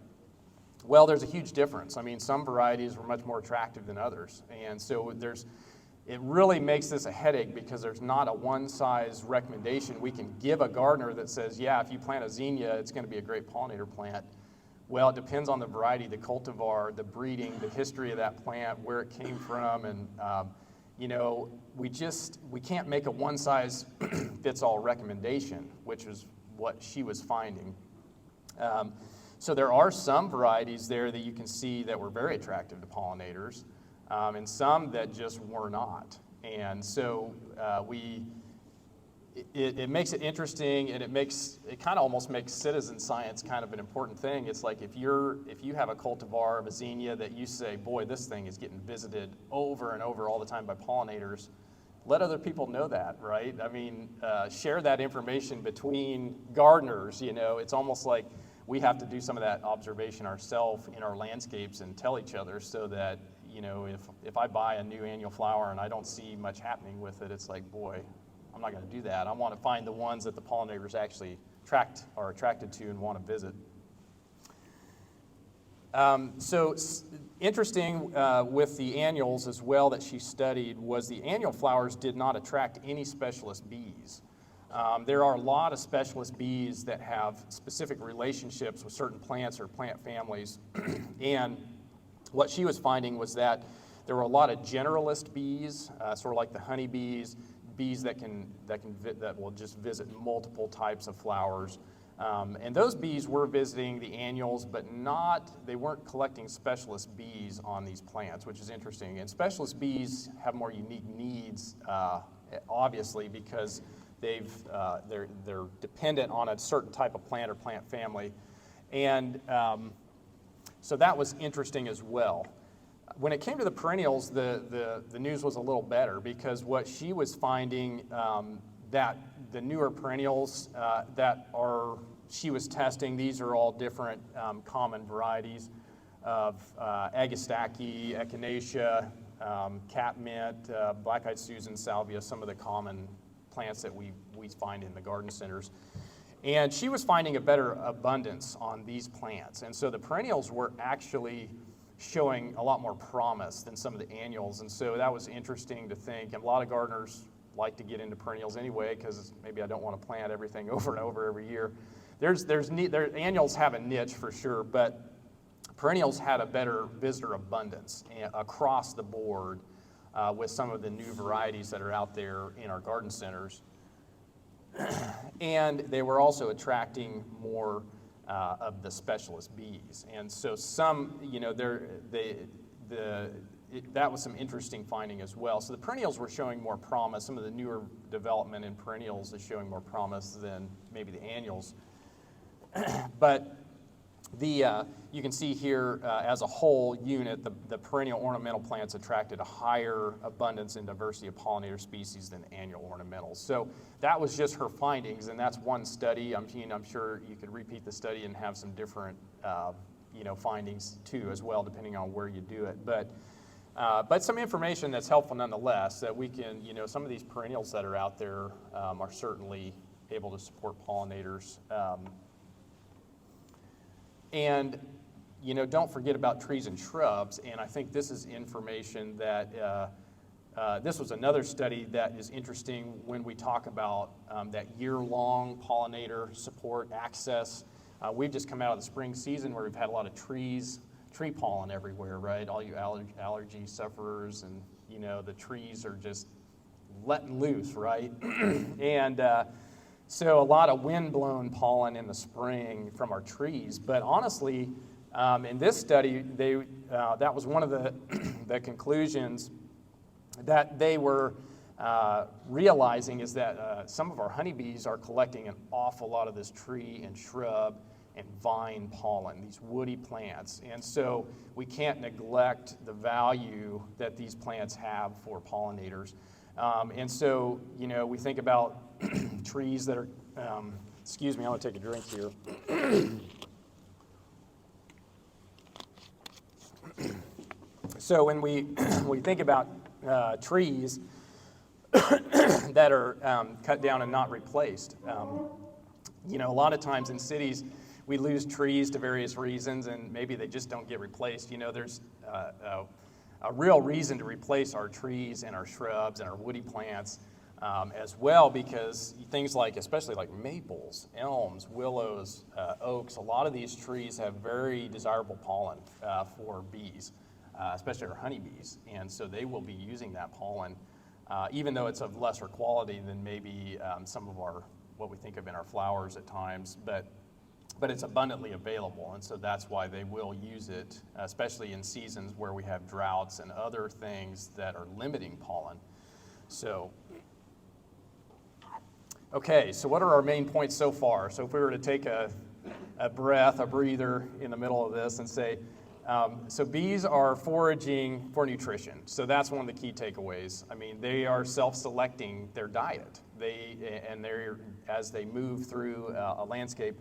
Well, there's a huge difference. I mean, some varieties were much more attractive than others. And so it really makes this a headache because there's not a one-size recommendation we can give a gardener that says, yeah, if you plant a zinnia, it's going to be a great pollinator plant. Well, it depends on the variety, the cultivar, the breeding, the history of that plant, where it came from, and you know, we can't make a one-size-fits-all recommendation, which is what she was finding. So there are some varieties there that you can see that were very attractive to pollinators, and some that just were not. And so it makes it interesting, and it kind of almost makes citizen science kind of an important thing. It's like if you have a cultivar of a zinnia that you say, boy, this thing is getting visited over and over all the time by pollinators, let other people know that, right? I mean, share that information between gardeners, you know. It's almost like we have to do some of that observation ourselves in our landscapes and tell each other, so that, you know, if I buy a new annual flower and I don't see much happening with it, it's like, boy, I'm not going to do that. I want to find the ones that the pollinators actually are attracted to and want to visit. So interesting with the annuals as well that she studied was the annual flowers did not attract any specialist bees. There are a lot of specialist bees that have specific relationships with certain plants or plant families, and what she was finding was that there were a lot of generalist bees, sort of like the honeybees, bees that will just visit multiple types of flowers. And those bees were visiting the annuals, but they weren't collecting specialist bees on these plants, which is interesting. And specialist bees have more unique needs, obviously, because they're dependent on a certain type of plant or plant family. And so that was interesting as well. When it came to the perennials, the news was a little better, because what she was finding that the newer perennials she was testing, these are all different common varieties of Agastache, Echinacea, catmint, black-eyed Susan, salvia, some of the common plants that we find in the garden centers. And she was finding a better abundance on these plants. And so the perennials were actually showing a lot more promise than some of the annuals. And so that was interesting to think. And a lot of gardeners like to get into perennials anyway, because maybe I don't want to plant everything over and over every year. Annuals have a niche for sure, but perennials had a better visitor abundance across the board with some of the new varieties that are out there in our garden centers. And they were also attracting more of the specialist bees. And so some, that was some interesting finding as well. So the perennials were showing more promise. Some of the newer development in perennials is showing more promise than maybe the annuals. But you can see here as a whole unit, the perennial ornamental plants attracted a higher abundance and diversity of pollinator species than annual ornamentals. So that was just her findings, and that's one study. I'm sure you could repeat the study and have some different findings too as well, depending on where you do it. But some information that's helpful nonetheless, that we can, some of these perennials that are out there are certainly able to support pollinators. And don't forget about trees and shrubs, and I think this is information that, this was another study that is interesting when we talk about that year-long pollinator support access. We've just come out of the spring season where we've had a lot of tree pollen everywhere, right? All you allergy sufferers, and the trees are just letting loose, right? And so a lot of wind-blown pollen in the spring from our trees. But honestly, in this study, that was one of the conclusions that they were realizing, is that some of our honeybees are collecting an awful lot of this tree and shrub and vine pollen, these woody plants. And so we can't neglect the value that these plants have for pollinators. And so, we think about trees that are, excuse me, I'm gonna take a drink here. So when we think about trees that are cut down and not replaced, a lot of times in cities, we lose trees to various reasons, and maybe they just don't get replaced. There's a real reason to replace our trees and our shrubs and our woody plants as well, because things like, especially like maples, elms, willows, oaks, a lot of these trees have very desirable pollen for bees, especially our honeybees, and so they will be using that pollen, even though it's of lesser quality than maybe some of what we think of in our flowers at times, but it's abundantly available, and so that's why they will use it, especially in seasons where we have droughts and other things that are limiting pollen. So, okay, so what are our main points so far? So if we were to take a breather in the middle of this and say, so bees are foraging for nutrition. So that's one of the key takeaways. I mean, they are self-selecting their diet. As they move through a landscape.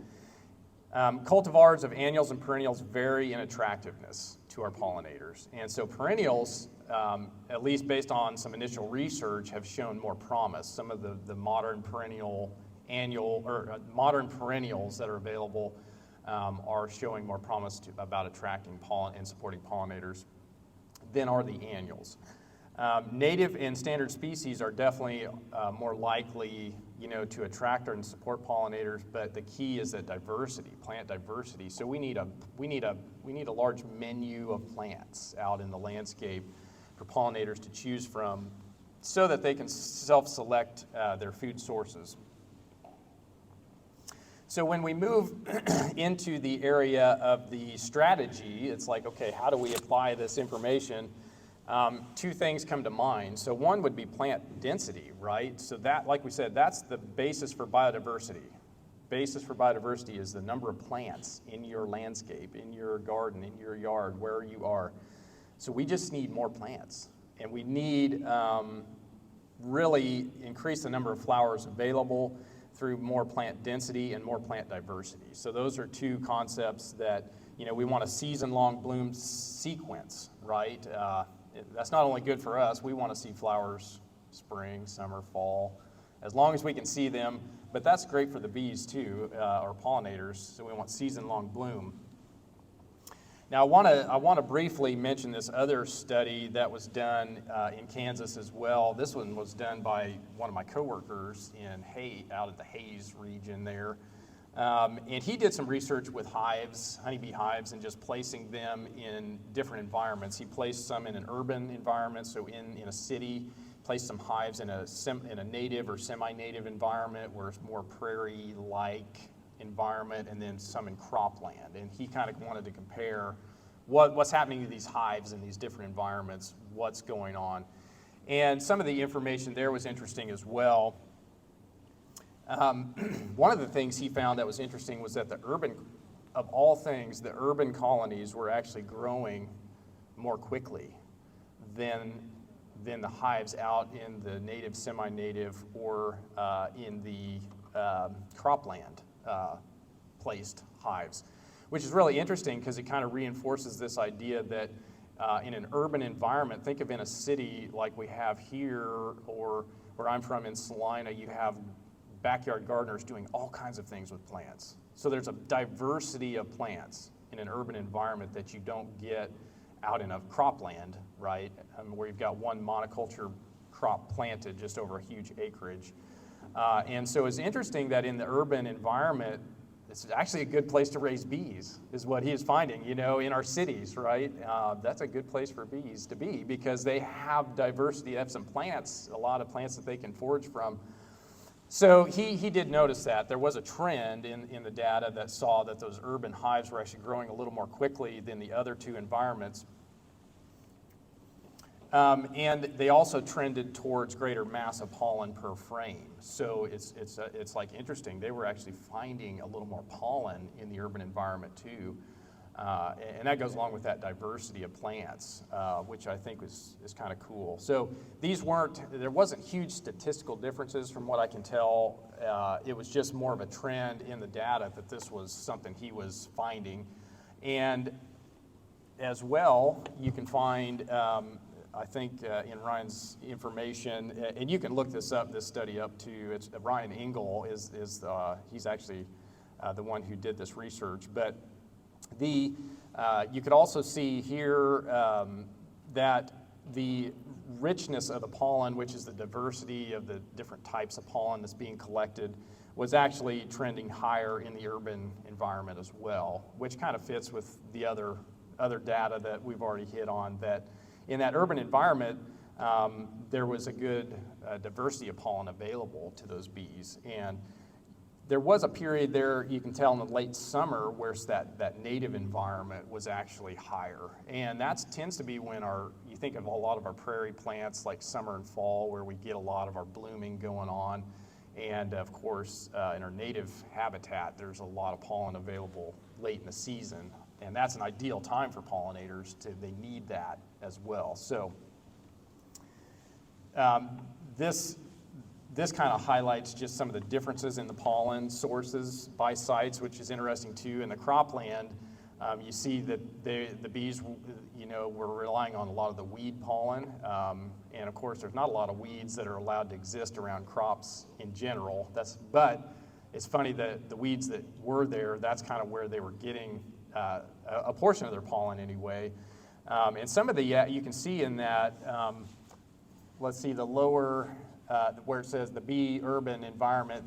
Cultivars of annuals and perennials vary in attractiveness to our pollinators. And so perennials, at least based on some initial research, have shown more promise. Some of the modern perennials that are available are showing more promise about attracting pollen and supporting pollinators than are the annuals. Native and standard species are definitely more likely, to attract and support pollinators, but the key is that diversity, plant diversity. So we need a large menu of plants out in the landscape for pollinators to choose from, so that they can self-select their food sources. So when we move into the area of the strategy, it's like, okay, how do we apply this information? Two things come to mind. So one would be plant density, right? So that, like we said, that's the basis for biodiversity. Basis for biodiversity is the number of plants in your landscape, in your garden, in your yard, where you are. So we just need more plants, and we need really increase the number of flowers available through more plant density and more plant diversity. So those are two concepts that, we want a season-long bloom sequence, right? That's not only good for us, we want to see flowers spring, summer, fall, as long as we can see them, but that's great for the bees too, or pollinators, so we want season-long bloom. Now I want to briefly mention this other study that was done in Kansas as well. This one was done by one of my coworkers out at the Hayes region there. And he did some research with hives, honeybee hives, and just placing them in different environments. He placed some in an urban environment, so in a city, placed some hives in a native or semi-native environment where it's more prairie-like environment and then some in cropland. And he kind of wanted to compare what's happening to these hives in these different environments, what's going on. And some of the information there was interesting as well. One of the things he found that was interesting was that of all things, the urban colonies were actually growing more quickly than the hives out in the native, semi-native, or in the cropland placed hives, which is really interesting because it kind of reinforces this idea that in an urban environment, think of in a city like we have here, or where I'm from in Salina, you have backyard gardeners doing all kinds of things with plants. So there's a diversity of plants in an urban environment that you don't get out in a cropland, right? Where you've got one monoculture crop planted just over a huge acreage. And so it's interesting that in the urban environment, it's actually a good place to raise bees, is what he is finding, in our cities, right? That's a good place for bees to be because they have diversity. They have some plants, a lot of plants that they can forage from. So he did notice that. There was a trend in the data that saw that those urban hives were actually growing a little more quickly than the other two environments. And they also trended towards greater mass of pollen per frame. So it's like interesting. They were actually finding a little more pollen in the urban environment too. And that goes along with that diversity of plants, which I think is kind of cool. So there wasn't huge statistical differences from what I can tell. It was just more of a trend in the data that this was something he was finding. And as well, you can find, I think in Ryan's information, and you can look this study up too. It's Ryan Engel he's actually the one who did this research. But you could also see here that the richness of the pollen, which is the diversity of the different types of pollen that's being collected, was actually trending higher in the urban environment as well, which kind of fits with the other data that we've already hit on, that in that urban environment, there was a good diversity of pollen available to those bees. And there was a period there, you can tell in the late summer, where that native environment was actually higher. And that tends to be when you think of a lot of our prairie plants like summer and fall, where we get a lot of our blooming going on. And of course, in our native habitat, there's a lot of pollen available late in the season. And that's an ideal time for pollinators. They need that as well. So this kind of highlights just some of the differences in the pollen sources by sites, which is interesting too. In the cropland, you see that the bees, were relying on a lot of the weed pollen. And of course, there's not a lot of weeds that are allowed to exist around crops in general. But it's funny that the weeds that were there, that's kind of where they were getting a portion of their pollen anyway. And some of you can see in that, let's see, the lower, where it says the bee urban environment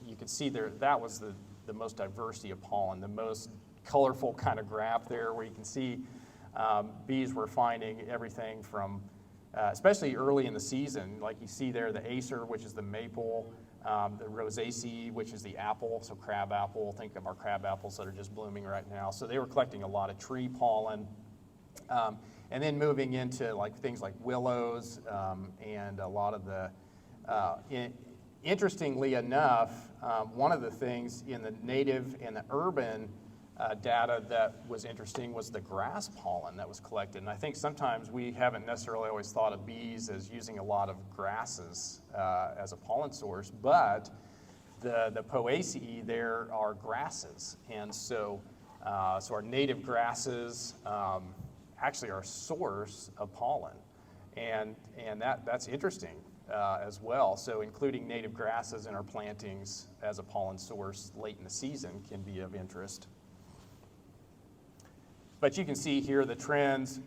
you can see there, that was the most diversity of pollen, the most colorful kind of graph there, where you can see bees were finding everything from, especially early in the season, like you see there, the acer, which is the maple, the rosaceae, which is the apple, so crab apple. Think of our crab apples that are just blooming right now. So they were collecting a lot of tree pollen. And then moving into things like willows and a lot of the, interestingly enough, one of the things in the native and the urban data that was interesting was the grass pollen that was collected. And I think sometimes we haven't necessarily always thought of bees as using a lot of grasses as a pollen source, but the poaceae there are grasses. And so our native grasses actually are a source of pollen. And that's interesting as well. So including native grasses in our plantings as a pollen source late in the season can be of interest. But you can see here the trends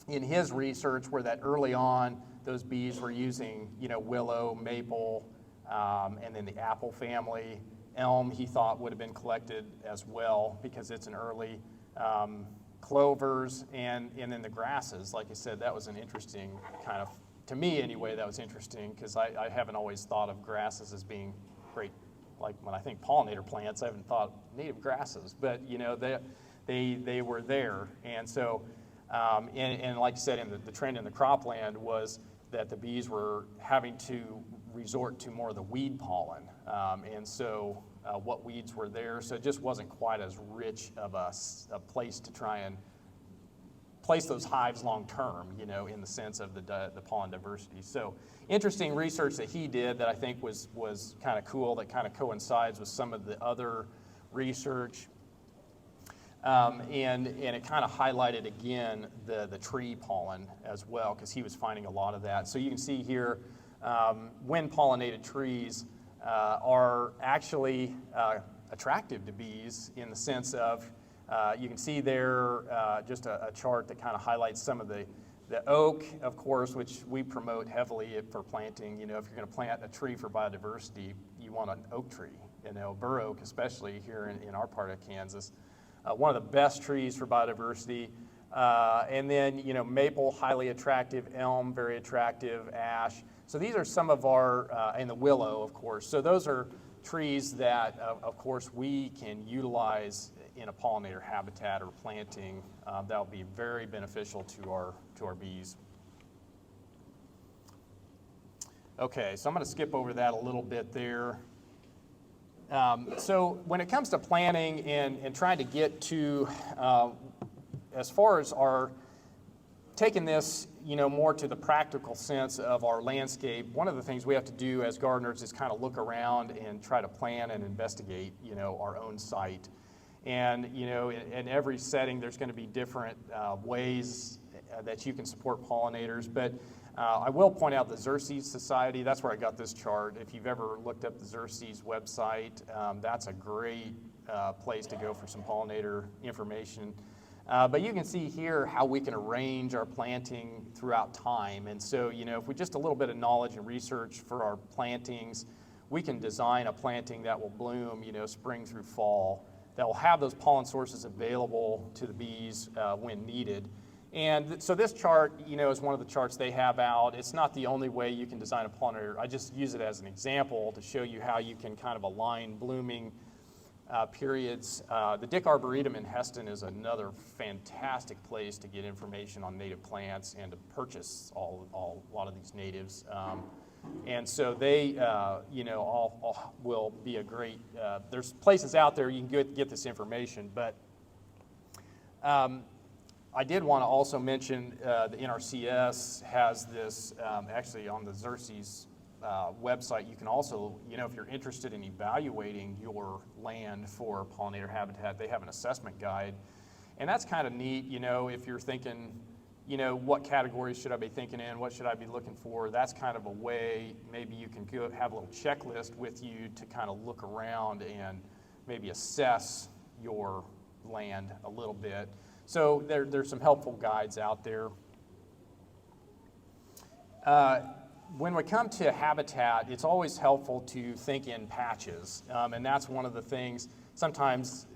in his research where that early on, those bees were using, willow, maple, and then the apple family. Elm, he thought, would have been collected as well because it's an early clovers, and then the grasses. Like I said, that was an interesting kind of, to me anyway, that was interesting because I haven't always thought of grasses as being great like when I think pollinator plants, I haven't thought native grasses, but you know, they were there. And so, and like I said, in the trend in the cropland was that the bees were having to resort to more of the weed pollen. And so what weeds were there, so it just wasn't quite as rich of a place to try and place those hives long term, you know, in the sense of the pollen diversity. So interesting research that he did that I think was kind of cool, that kind of coincides with some of the other research. And it kind of highlighted again the tree pollen as well, because he was finding a lot of that. So you can see here, wind pollinated trees are actually attractive to bees in the sense of, you can see there just a chart that kind of highlights some of the oak, of course, which we promote heavily for planting. You know, if you're going to plant a tree for biodiversity, you want an oak tree, you know, bur oak, especially here in our part of Kansas. One of the best trees for biodiversity. And then, you know, maple, highly attractive, elm, very attractive, ash. So these are some of our, and the willow, of course. So those are trees that, of course, we can utilize in a pollinator habitat or planting. That will be very beneficial to our bees. Okay, so I'm going to skip over that a little bit there. So when it comes to planting and trying to get to, as far as our taking this, you know, more to the practical sense of our landscape, one of the things we have to do as gardeners is kind of look around and try to plan and investigate, you know, our own site. And, you know, in every setting, there's going to be different ways that you can support pollinators. But I will point out the Xerces Society. That's where I got this chart. If you've ever looked up the Xerces website, that's a great place to go for some pollinator information. But you can see here how we can arrange our planting throughout time. And so, you know, if we just a little bit of knowledge and research for our plantings, we can design a planting that will bloom, you know, spring through fall, that will have those pollen sources available to the bees when needed. And so this chart, you know, is one of the charts they have out. It's not the only way you can design a pollinator. I just use it as an example to show you how you can kind of align blooming periods. The Dick Arboretum in Heston is another fantastic place to get information on native plants and to purchase a lot of these natives. And so they, you know, all will be a great, there's places out there you can get this information, but I did want to also mention the NRCS has this, actually on the Xerces website, you can also, you know, if you're interested in evaluating your land for pollinator habitat, they have an assessment guide. And that's kind of neat, you know, if you're thinking, you know, what categories should I be thinking in, what should I be looking for? That's kind of a way, maybe you can go have a little checklist with you to kind of look around and maybe assess your land a little bit. So there's some helpful guides out there. When we come to habitat, it's always helpful to think in patches, and that's one of the things. Sometimes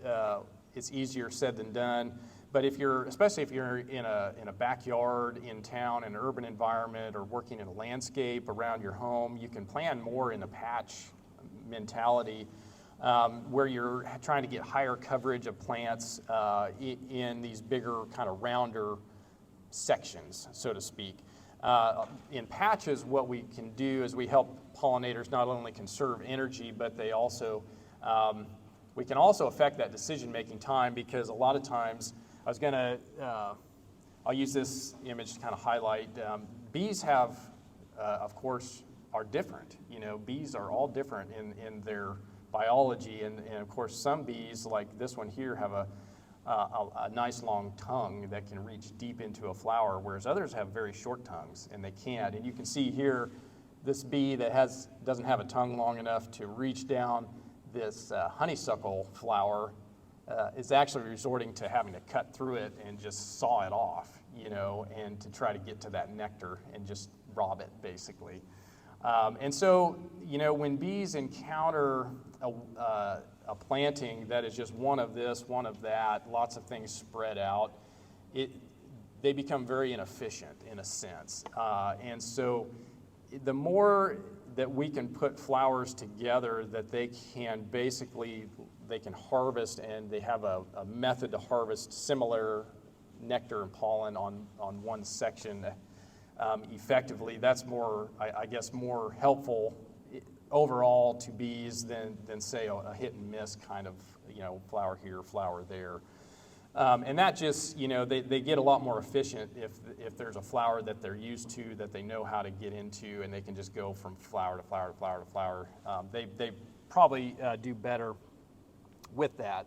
it's easier said than done, but especially if you're in a backyard in town, in an urban environment, or working in a landscape around your home, you can plan more in a patch mentality. Where you're trying to get higher coverage of plants in these bigger, kind of rounder sections, so to speak. In patches, what we can do is we help pollinators not only conserve energy, but they also, we can also affect that decision-making time, because a lot of times, I'll use this image to kind of highlight, bees have, of course, are different. You know, bees are all different in their biology, and of course some bees, like this one here, have a nice long tongue that can reach deep into a flower, whereas others have very short tongues and they can't. And you can see here this bee that doesn't have a tongue long enough to reach down this honeysuckle flower is actually resorting to having to cut through it and just saw it off, you know, and to try to get to that nectar and just rob it, basically. And so, you know, when bees encounter a planting that is just one of this, one of that, lots of things spread out, they become very inefficient in a sense. And so the more that we can put flowers together that they can harvest, and they have a method to harvest similar nectar and pollen on one section effectively. That's more, I guess, more helpful overall to bees than say a hit and miss kind of, flower here, flower there. And that just, they get a lot more efficient if there's a flower that they're used to, that they know how to get into, and they can just go from flower to flower to flower to flower. They probably do better with that.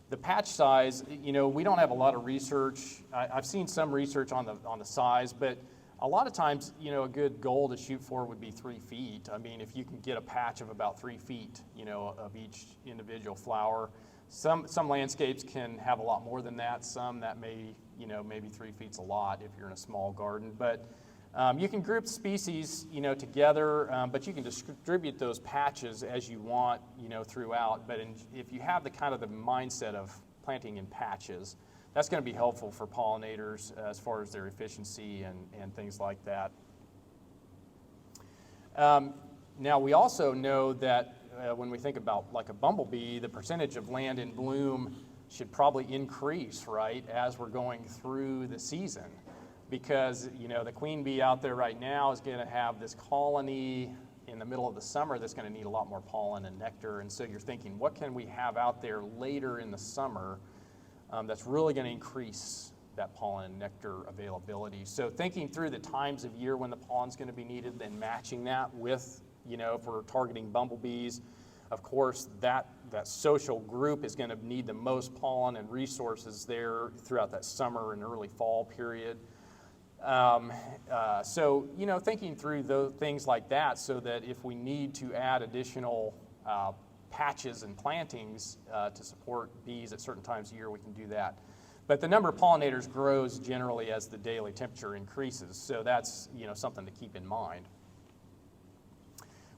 The patch size, we don't have a lot of research. I've seen some research on the size, but a lot of times, a good goal to shoot for would be 3 feet. I mean, if you can get a patch of about 3 feet, of each individual flower. Some landscapes can have a lot more than that. Some that may, maybe 3 feet's a lot if you're in a small garden. But you can group species, together, but you can distribute those patches as you want, throughout. But if you have the mindset of planting in patches, that's going to be helpful for pollinators as far as their efficiency and things like that. Now, we also know that when we think about like a bumblebee, the percentage of land in bloom should probably increase, right, as we're going through the season. Because, the queen bee out there right now is going to have this colony in the middle of the summer that's going to need a lot more pollen and nectar. And so you're thinking, what can we have out there later in the summer that's really going to increase that pollen and nectar availability? So thinking through the times of year when the pollen's going to be needed, then matching that with, if we're targeting bumblebees, of course, that social group is going to need the most pollen and resources there throughout that summer and early fall period. So, thinking through those things like that, so that if we need to add additional patches and plantings to support bees at certain times of year, we can do that. But the number of pollinators grows generally as the daily temperature increases, so that's something to keep in mind.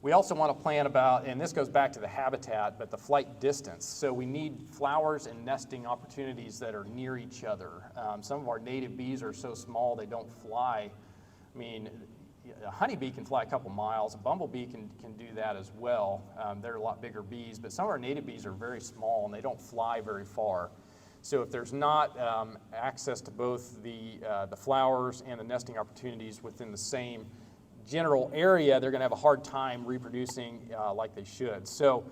We also want to plan about, and this goes back to the habitat, but the flight distance. So we need flowers and nesting opportunities that are near each other. Some of our native bees are so small they don't fly. I mean, a honeybee can fly a couple miles. A bumblebee can do that as well. They're a lot bigger bees, but some of our native bees are very small and they don't fly very far. So if there's not access to both the flowers and the nesting opportunities within the same general area, they're going to have a hard time reproducing like they should. So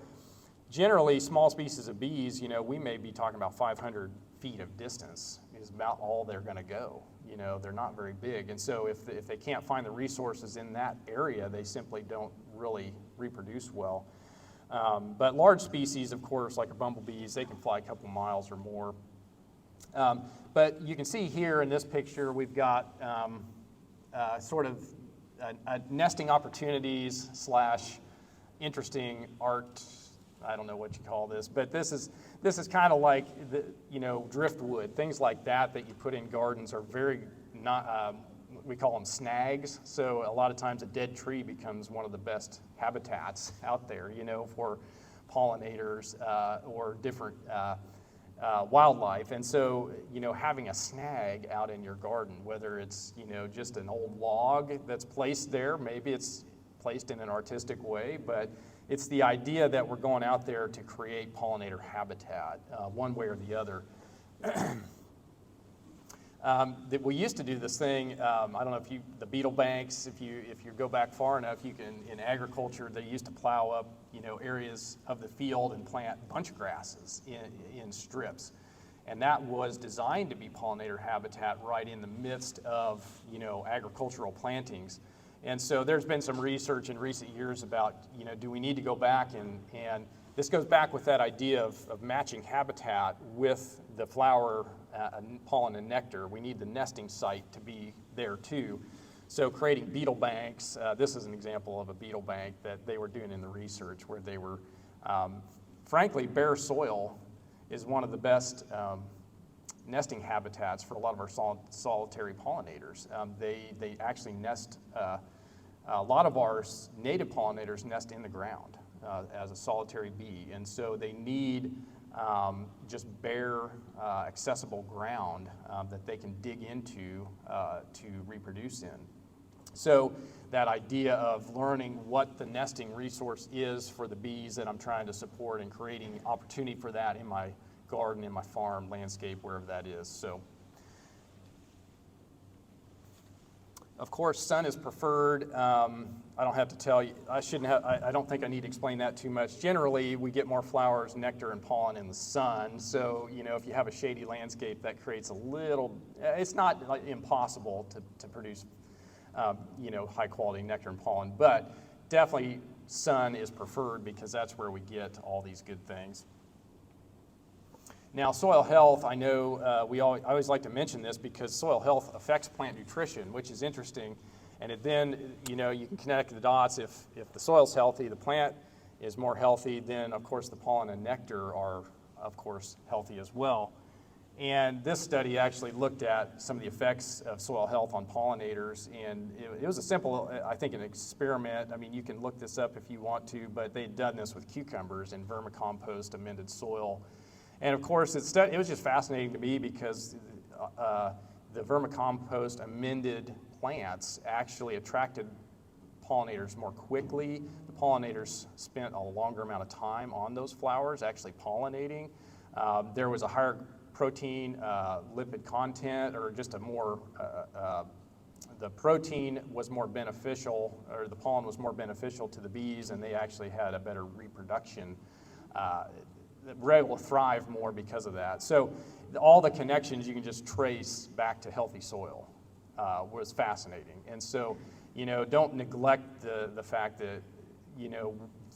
generally, small species of bees, we may be talking about 500 feet of distance is about all they're going to go. They're not very big. And so if they can't find the resources in that area, they simply don't really reproduce well. But large species, of course, like our bumblebees, they can fly a couple miles or more. But you can see here in this picture, we've got sort of nesting opportunities / interesting art. I don't know what you call this, but this is kind of like the driftwood, things like that you put in gardens are very not. We call them snags. So a lot of times a dead tree becomes one of the best habitats out there, for pollinators or different wildlife. And so, having a snag out in your garden, whether it's, just an old log that's placed there, maybe it's placed in an artistic way, but it's the idea that we're going out there to create pollinator habitat, one way or the other. That we used to do this thing, I don't know if the beetle banks, if you go back far enough, you can, in agriculture, they used to plow up, areas of the field and plant bunch grasses in strips. And that was designed to be pollinator habitat right in the midst of, agricultural plantings. And so there's been some research in recent years about, do we need to go back and this goes back with that idea of matching habitat with the flower, pollen, and nectar. We need the nesting site to be there too. So creating beetle banks, this is an example of a beetle bank that they were doing in the research where they were, frankly, bare soil is one of the best nesting habitats for a lot of our solitary pollinators. They actually nest, a lot of our native pollinators nest in the ground as a solitary bee. And so they need just bare, accessible ground that they can dig into to reproduce in. So that idea of learning what the nesting resource is for the bees that I'm trying to support and creating opportunity for that in my garden, in my farm, landscape, wherever that is. So, of course, sun is preferred. I don't have to tell you, I don't think I need to explain that too much. Generally, we get more flowers, nectar, and pollen in the sun. So, if you have a shady landscape, that creates a little, it's not like impossible to produce, high quality nectar and pollen, but definitely sun is preferred because that's where we get all these good things. Now, soil health, I know I always like to mention this because soil health affects plant nutrition, which is interesting. And then, you can connect the dots. If the soil's healthy, the plant is more healthy, then, of course, the pollen and nectar are, of course, healthy as well. And this study actually looked at some of the effects of soil health on pollinators. And it was a simple, I think, an experiment. I mean, you can look this up if you want to, but they'd done this with cucumbers in vermicompost, amended soil. And of course, it was just fascinating to me because the vermicompost amended plants actually attracted pollinators more quickly. The pollinators spent a longer amount of time on those flowers actually pollinating. There was a higher protein, lipid content, or just a more, the protein was more beneficial, or the pollen was more beneficial to the bees, and they actually had a better reproduction. Were able to thrive more because of that. So all the connections you can just trace back to healthy soil was fascinating. And so, don't neglect the fact that,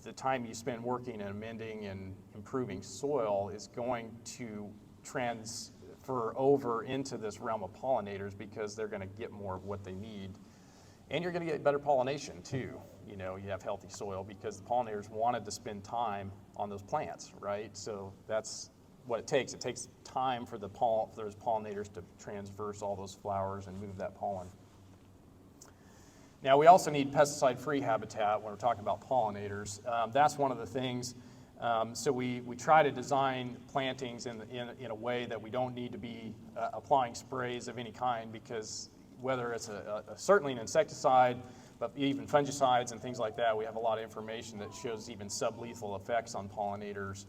the time you spend working and amending and improving soil is going to transfer over into this realm of pollinators because they're going to get more of what they need. And you're going to get better pollination too. You have healthy soil because the pollinators wanted to spend time on those plants, right? So that's what it takes. It takes time for those pollinators to transverse all those flowers and move that pollen. Now, we also need pesticide-free habitat when we're talking about pollinators. That's one of the things. So we try to design plantings in a way that we don't need to be applying sprays of any kind because whether it's certainly an insecticide, but even fungicides and things like that, we have a lot of information that shows even sublethal effects on pollinators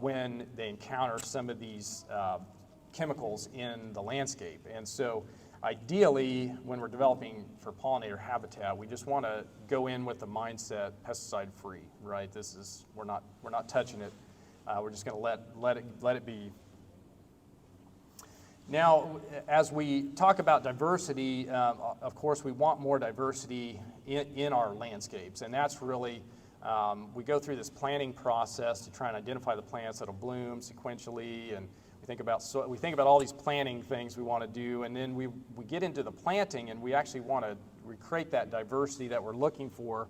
when they encounter some of these chemicals in the landscape. And so ideally, when we're developing for pollinator habitat, we just want to go in with the mindset pesticide-free, right? We're not touching it. We're just going to let it be. Now, as we talk about diversity, of course, we want more diversity in our landscapes, and that's really, we go through this planting process to try and identify the plants that'll bloom sequentially, and we think about all these planting things we want to do, and then we get into the planting, and we actually want to recreate that diversity that we're looking for.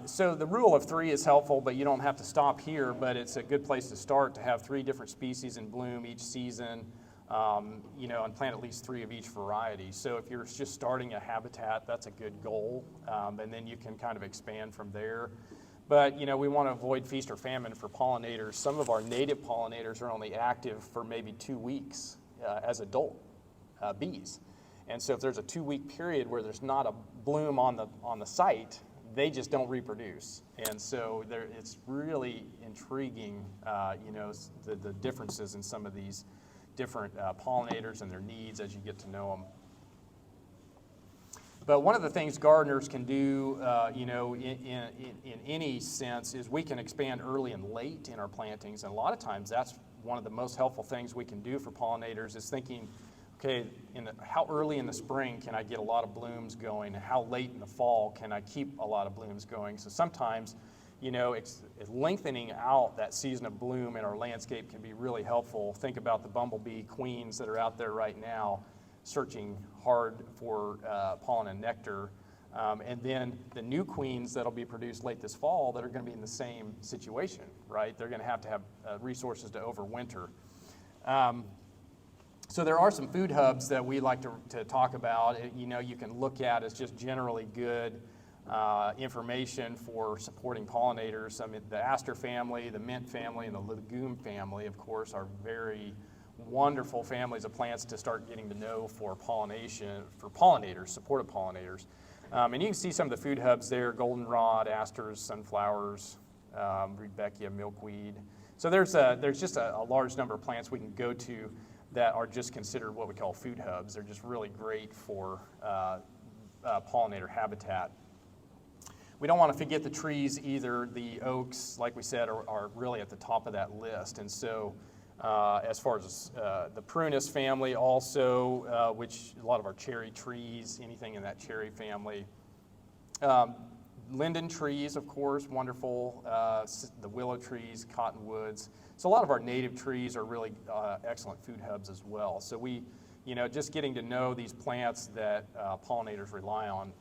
So the rule of 3 is helpful, but you don't have to stop here, but it's a good place to start to have 3 different species in bloom each season. And plant at least 3 of each variety. So if you're just starting a habitat, that's a good goal, and then you can kind of expand from there. But, we want to avoid feast or famine for pollinators. Some of our native pollinators are only active for maybe 2 weeks as adult bees. And so if there's a 2-week period where there's not a bloom on the site, they just don't reproduce. And so it's really intriguing, the differences in some of these different pollinators and their needs as you get to know them. But one of the things gardeners can do, in any sense, is we can expand early and late in our plantings. And a lot of times that's one of the most helpful things we can do for pollinators is thinking, okay, how early in the spring can I get a lot of blooms going, and how late in the fall can I keep a lot of blooms going? So sometimes, it's lengthening out that season of bloom in our landscape can be really helpful. Think about the bumblebee queens that are out there right now searching hard for pollen and nectar. And then the new queens that'll be produced late this fall that are going to be in the same situation, right? They're going to have resources to overwinter. So there are some food hubs that we like to talk about. You can look at as just generally good information for supporting pollinators. I mean, the aster family, the mint family, and the legume family, of course, are very wonderful families of plants to start getting to know for pollination, for pollinators, supportive pollinators. And you can see some of the food hubs there: goldenrod, asters, sunflowers, rudbeckia, milkweed. So there's just a large number of plants we can go to that are just considered what we call food hubs. They're just really great for pollinator habitat. We don't want to forget the trees either. The oaks, like we said, are really at the top of that list. And so as far as the prunus family also, which a lot of our cherry trees, anything in that cherry family. Linden trees, of course, wonderful. The willow trees, cottonwoods. So a lot of our native trees are really excellent food hubs as well. So we, just getting to know these plants that pollinators rely on.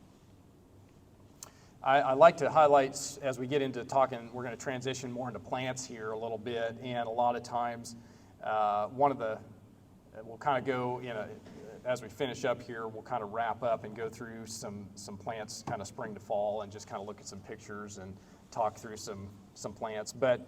I like to highlight, as we get into talking, we're going to transition more into plants here a little bit, and a lot of times we'll kind of go as we finish up here, we'll kind of wrap up and go through some plants kind of spring to fall and just kind of look at some pictures and talk through some plants. But,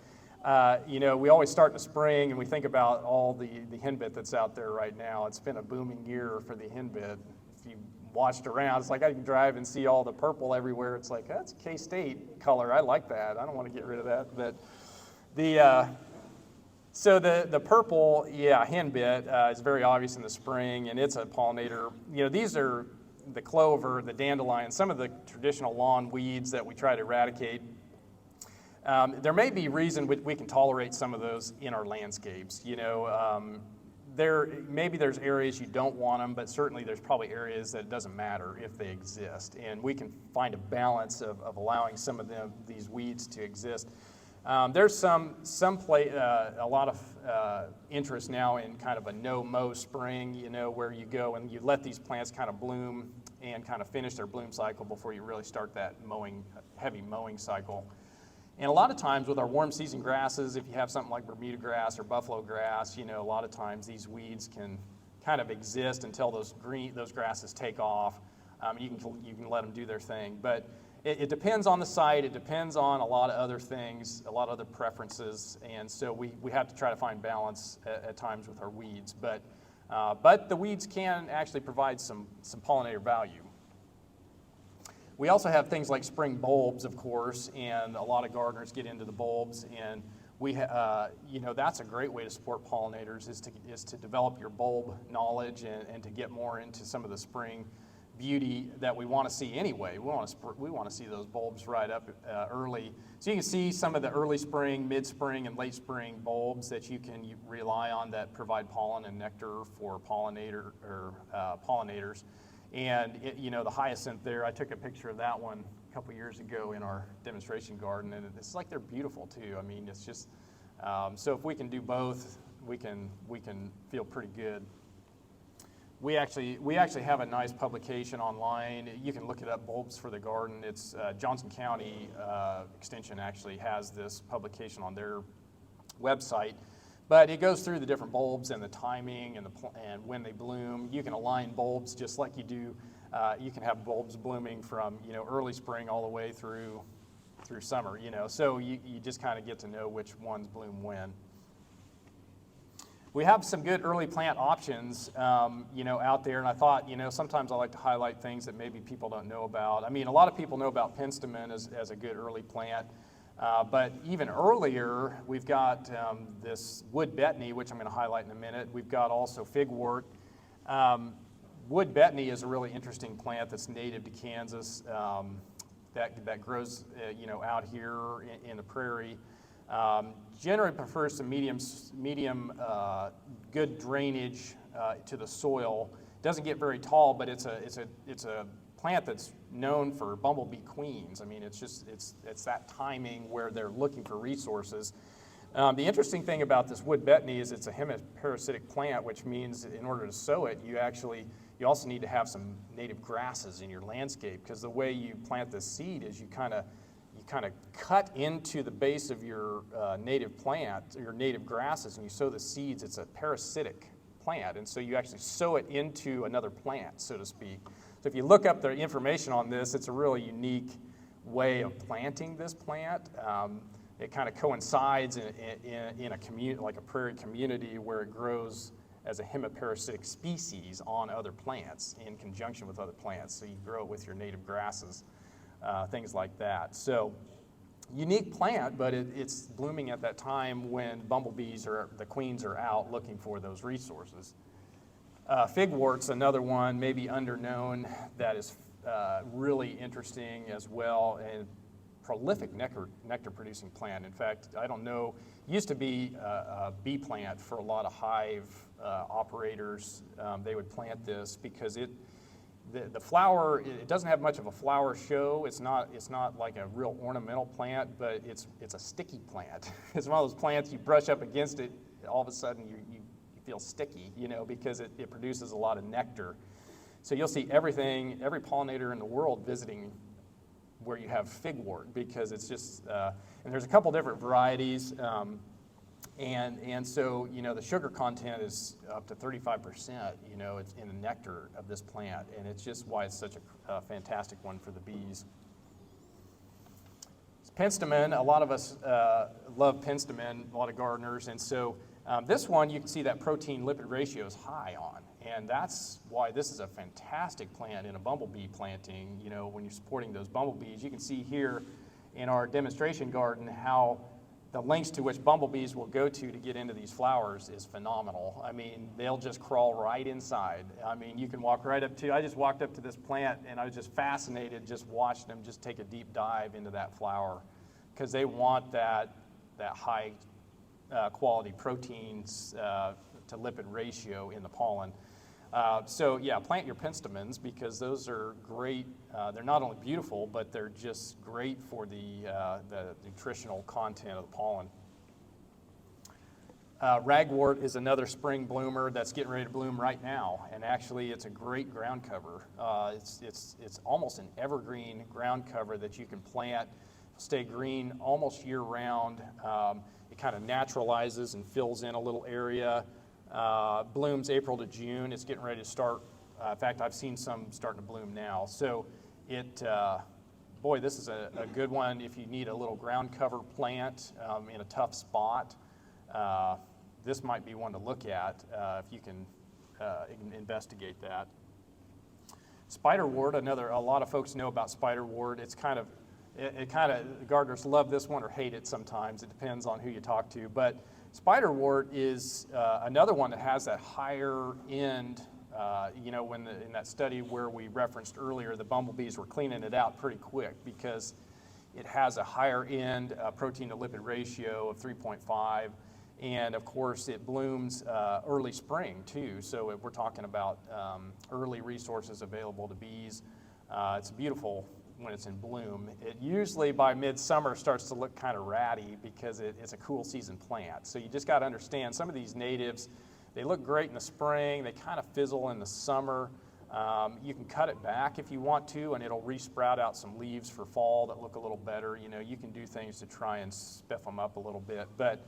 we always start in the spring and we think about all the henbit that's out there right now. It's been a booming year for the henbit. If you watched around, it's like I can drive and see all the purple everywhere. It's like, that's K-State color. I like that. I don't want to get rid of that. But so the purple, henbit is very obvious in the spring, and it's a pollinator. These are the clover, the dandelion, some of the traditional lawn weeds that we try to eradicate. There may be reason we can tolerate some of those in our landscapes. Maybe there's areas you don't want them, but certainly there's probably areas that it doesn't matter if they exist, and we can find a balance of allowing some of these weeds to exist. There's a lot of interest now in kind of a no-mow spring, where you go and you let these plants kind of bloom and kind of finish their bloom cycle before you really start that heavy mowing cycle. And a lot of times with our warm season grasses, if you have something like Bermuda grass or buffalo grass, a lot of times these weeds can kind of exist until those grasses take off. You can let them do their thing. But it depends on the site. It depends on a lot of other things, a lot of other preferences. And so we have to try to find balance at times with our weeds. But the weeds can actually provide some pollinator value. We also have things like spring bulbs, of course, and a lot of gardeners get into the bulbs, and that's a great way to support pollinators is to develop your bulb knowledge and to get more into some of the spring beauty that we want to see anyway. We want to see those bulbs right up early. So you can see some of the early spring, mid-spring, and late spring bulbs that you can rely on that provide pollen and nectar for pollinators. And the hyacinth there, I took a picture of that one a couple years ago in our demonstration garden, and it's like they're beautiful too. I mean, it's just so if we can do both, we can feel pretty good. We actually have a nice publication online. You can look it up, Bulbs for the Garden. It's Johnson County Extension actually has this publication on their website. But it goes through the different bulbs and the timing and when they bloom. You can align bulbs just like you do. You can have bulbs blooming from early spring all the way through summer. So you just kind of get to know which ones bloom when. We have some good early plant options, out there, and I thought, sometimes I like to highlight things that maybe people don't know about. I mean, a lot of people know about penstemon as a good early plant. But even earlier, we've got this wood betony, which I'm going to highlight in a minute. We've got also figwort. Wood betony is a really interesting plant that's native to Kansas that grows out here in the prairie. Generally prefers some medium good drainage to the soil. Doesn't get very tall, but it's a plant that's known for bumblebee queens. I mean, it's that timing where they're looking for resources. The interesting thing about this wood betony is it's a hemiparasitic plant, which means in order to sow it, you also need to have some native grasses in your landscape, because the way you plant this seed is you kind of cut into the base of your native plant, your native grasses, and you sow the seeds. It's a parasitic plant, and so you actually sow it into another plant, so to speak. So if you look up the information on this, it's a really unique way of planting this plant. It kind of coincides in a community, like a prairie community, where it grows as a hemiparasitic species on other plants in conjunction with other plants. So you grow it with your native grasses, things like that. So unique plant, but it's blooming at that time when bumblebees or the queens are out looking for those resources. Figwort's another one, maybe underknown, that is really interesting as well, and prolific nectar producing plant. In fact, I don't know, it used to be a bee plant for a lot of hive operators. They would plant this because the flower, it doesn't have much of a flower show. It's not like a real ornamental plant, but it's a sticky plant. It's one of those plants you brush up against it, all of a sudden you feel sticky, because it produces a lot of nectar. So you'll see every pollinator in the world visiting where you have figwort, because it's just, and there's a couple different varieties, and so, the sugar content is up to 35%, it's in the nectar of this plant, and it's just why it's such a fantastic one for the bees. Penstemon, a lot of us love penstemon, a lot of gardeners, and so this one you can see that protein lipid ratio is high on, and that's why this is a fantastic plant in a bumblebee planting. When you're supporting those bumblebees, you can see here in our demonstration garden how the lengths to which bumblebees will go to get into these flowers is phenomenal. I mean, they'll just crawl right inside. I mean, you can walk right up to, I just walked up to this plant and I was just fascinated just watching them just take a deep dive into that flower, because they want that high quality proteins to lipid ratio in the pollen. So yeah, plant your penstemons, because those are great. They're not only beautiful, but they're just great for the nutritional content of the pollen. Ragwort is another spring bloomer that's getting ready to bloom right now, and actually it's a great ground cover. It's almost an evergreen ground cover that you can plant, stay green almost year round. It kind of naturalizes and fills in a little area. Blooms April to June. It's getting ready to start. In fact, I've seen some starting to bloom now. So boy, this is a good one if you need a little ground cover plant in a tough spot. This might be one to look at if you can investigate that. Spiderwort, a lot of folks know about spiderwort. It's kind of, gardeners love this one or hate it sometimes. It depends on who you talk to. But spiderwort is another one that has that higher end, in that study where we referenced earlier, the bumblebees were cleaning it out pretty quick because it has a higher end protein to lipid ratio of 3.5. And of course, it blooms early spring too. So we're talking about early resources available to bees. It's beautiful when it's in bloom. It usually by midsummer starts to look kind of ratty because it's a cool season plant. So you just got to understand, some of these natives, they look great in the spring, they kind of fizzle in the summer. You can cut it back if you want to, and it'll re-sprout out some leaves for fall that look a little better. You can do things to try and spiff them up a little bit. But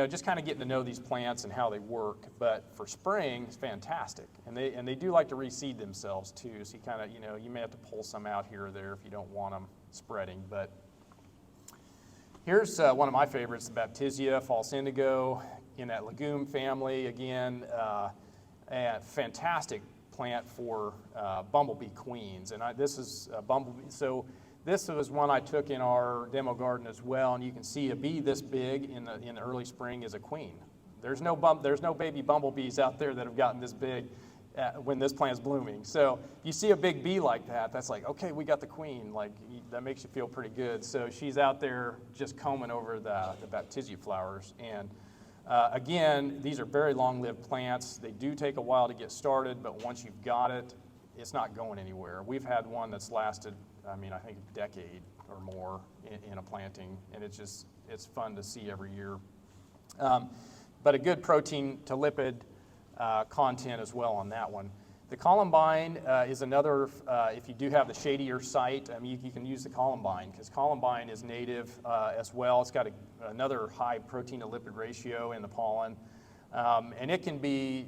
just kind of getting to know these plants and how they work. But for spring, it's fantastic. And they do like to reseed themselves too. So you kind of, you may have to pull some out here or there if you don't want them spreading. But here's one of my favorites, the Baptisia false indigo in that legume family. Again, a fantastic plant for bumblebee queens. And this is a bumblebee. So this was one I took in our demo garden as well, and you can see a bee this big in the early spring is a queen. There's no baby bumblebees out there that have gotten this big when this plant's blooming. So if you see a big bee like that, that's like, okay, we got the queen. Like, that makes you feel pretty good. So she's out there just combing over the Baptisia flowers. And again, these are very long-lived plants. They do take a while to get started, but once you've got it, it's not going anywhere. We've had one that's lasted, I think a decade or more in a planting, and it's fun to see every year. But a good protein to lipid content as well on that one. The columbine is another, if you do have the shadier site, you can use the columbine, because columbine is native as well. It's got another high protein to lipid ratio in the pollen. And it can be,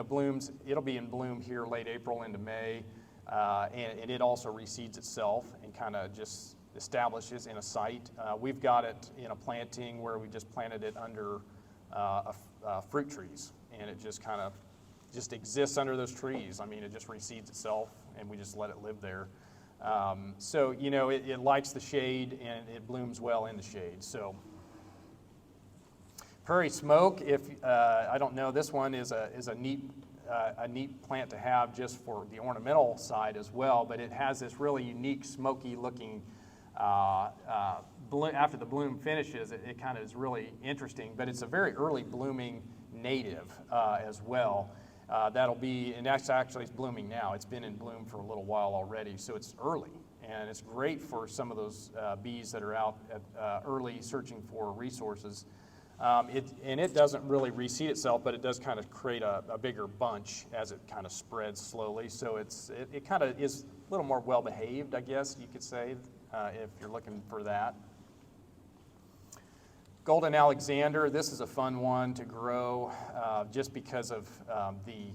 blooms, it'll be in bloom here late April into May. And it also reseeds itself and kind of just establishes in a site. We've got it in a planting where we just planted it under fruit trees. and it just kind of just exists under those trees. I mean, it just reseeds itself, and we just let it live there. So, you know, it likes the shade, and it blooms well in the shade. So, prairie smoke, if I don't know, this one is a neat plant to have just for the ornamental side as well, but it has this really unique smoky looking, after the bloom finishes, it kind of is really interesting, but it's a very early blooming native as well. That'll be, and that's actually it's blooming now. It's been in bloom for a little while already, so it's early, and it's great for some of those bees that are out at, early searching for resources. It doesn't really reseed itself, but it does kind of create a bigger bunch as it kind of spreads slowly. So it kind of is a little more well behaved, I guess you could say, if you're looking for that. Golden Alexander, this is a fun one to grow just because of the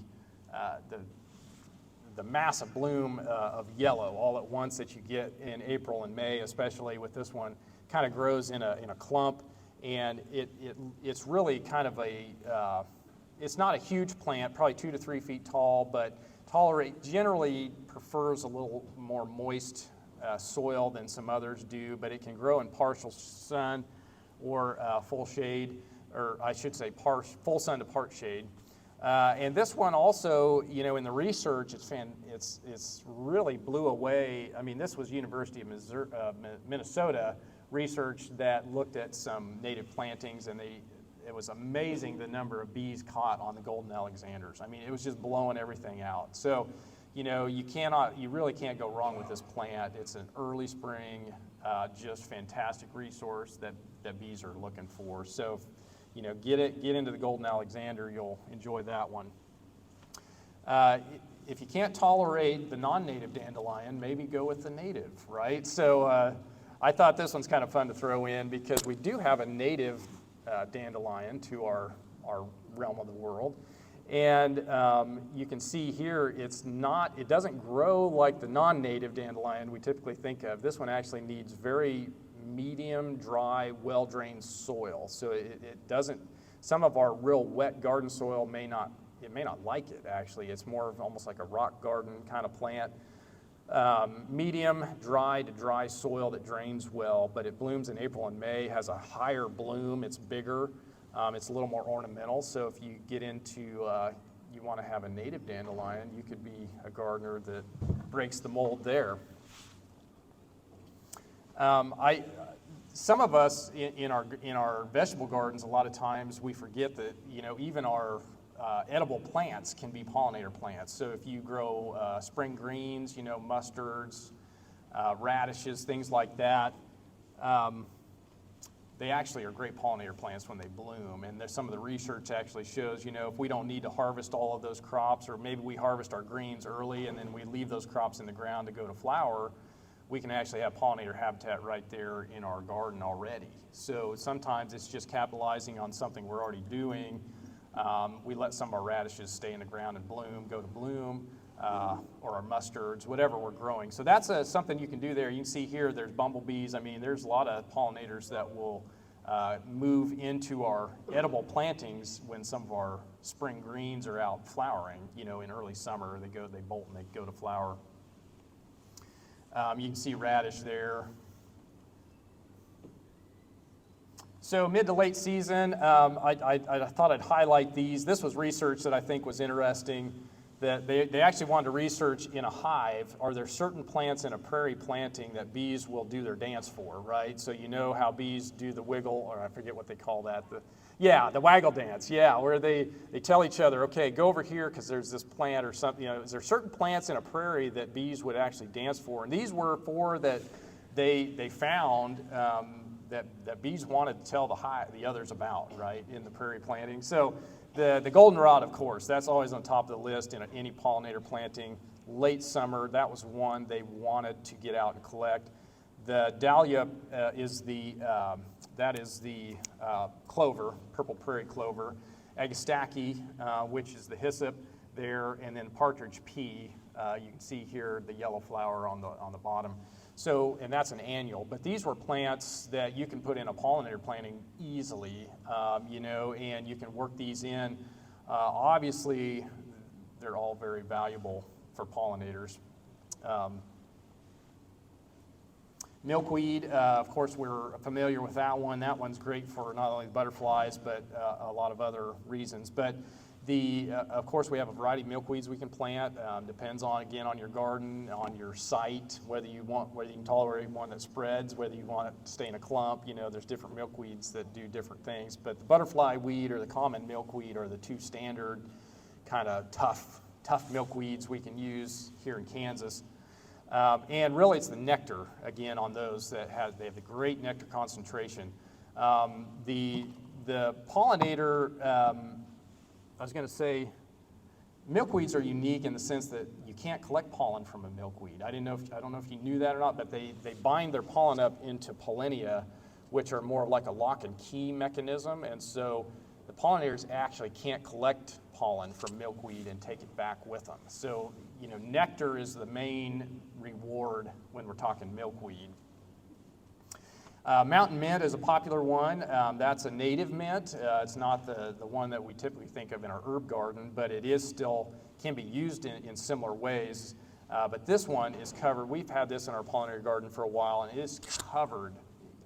massive bloom of yellow all at once that you get in April and May, especially with this one. Kind of grows in a clump, and it's really kind of it's not a huge plant, probably 2 to 3 feet tall, but generally prefers a little more moist soil than some others do, but it can grow in partial sun or full shade, or I should say full sun to part shade. And this one also, you know, in the research, it's really blew away. I mean, this was University of Minnesota research that looked at some native plantings, and it was amazing the number of bees caught on the golden Alexanders. I mean, it was just blowing everything out. So, you know, you really can't go wrong with this plant. It's an early spring, just fantastic resource that bees are looking for. So, you know, get into the golden Alexander, you'll enjoy that one. If you can't tolerate the non-native dandelion, maybe go with the native, right? So I thought this one's kind of fun to throw in because we do have a native dandelion to our realm of the world. And you can see here, it doesn't grow like the non-native dandelion we typically think of. This one actually needs very medium, dry, well-drained soil. So it doesn't, some of our real wet garden soil may not like it actually. It's more of almost like a rock garden kind of plant. Medium, dry to dry soil that drains well, but it blooms in April and May, has a higher bloom, it's bigger. It's a little more ornamental, so if you get into, you want to have a native dandelion, you could be a gardener that breaks the mold there. Some of us in our vegetable gardens, a lot of times we forget that, you know, even our edible plants can be pollinator plants. So if you grow spring greens, you know, mustards, radishes, things like that, they actually are great pollinator plants when they bloom. And some of the research actually shows, you know, if we don't need to harvest all of those crops, or maybe we harvest our greens early and then we leave those crops in the ground to go to flower, we can actually have pollinator habitat right there in our garden already. So sometimes it's just capitalizing on something we're already doing. We let some of our radishes stay in the ground and go to bloom, or our mustards, whatever we're growing. So that's something you can do there. You can see here there's bumblebees. I mean, there's a lot of pollinators that will move into our edible plantings when some of our spring greens are out flowering. You know, in early summer, they bolt and they go to flower. You can see radish there. So mid to late season, I thought I'd highlight these. This was research that I think was interesting, that they actually wanted to research in a hive, are there certain plants in a prairie planting that bees will do their dance for, right? So you know how bees do the wiggle, or I forget what they call that. The waggle dance, where they tell each other, okay, go over here because there's this plant or something. You know, is there certain plants in a prairie that bees would actually dance for? And these were 4 that they found that bees wanted to tell the others about, right, in the prairie planting. So the goldenrod, of course, that's always on top of the list in any pollinator planting. Late summer, that was one they wanted to get out and collect. The dahlia is the clover, purple prairie clover. Agastache, which is the hyssop there, and then partridge pea. You can see here the yellow flower on the bottom. So, and that's an annual, but these were plants that you can put in a pollinator planting easily, you know, and you can work these in Obviously, they're all very valuable for pollinators. Milkweed, of course, we're familiar with that one. That one's great for not only butterflies, but a lot of other reasons. But of course, we have a variety of milkweeds we can plant. Depends on, again, on your garden, on your site, whether you can tolerate one that spreads, whether you want it to stay in a clump. There's different milkweeds that do different things. But the butterfly weed or the common milkweed are the two standard kind of tough milkweeds we can use here in Kansas. And really, it's the nectar, again, on those they have the great nectar concentration. The pollinator, I was going to say, milkweeds are unique in the sense that you can't collect pollen from a milkweed. I don't know if you knew that or not, but they bind their pollen up into pollinia, which are more like a lock and key mechanism, and so the pollinators actually can't collect pollen from milkweed and take it back with them. So, nectar is the main reward when we're talking milkweed. Mountain mint is a popular one. That's a native mint. It's not the one that we typically think of in our herb garden, but it is still can be used in similar ways. But this one is covered. We've had this in our pollinator garden for a while, and it is covered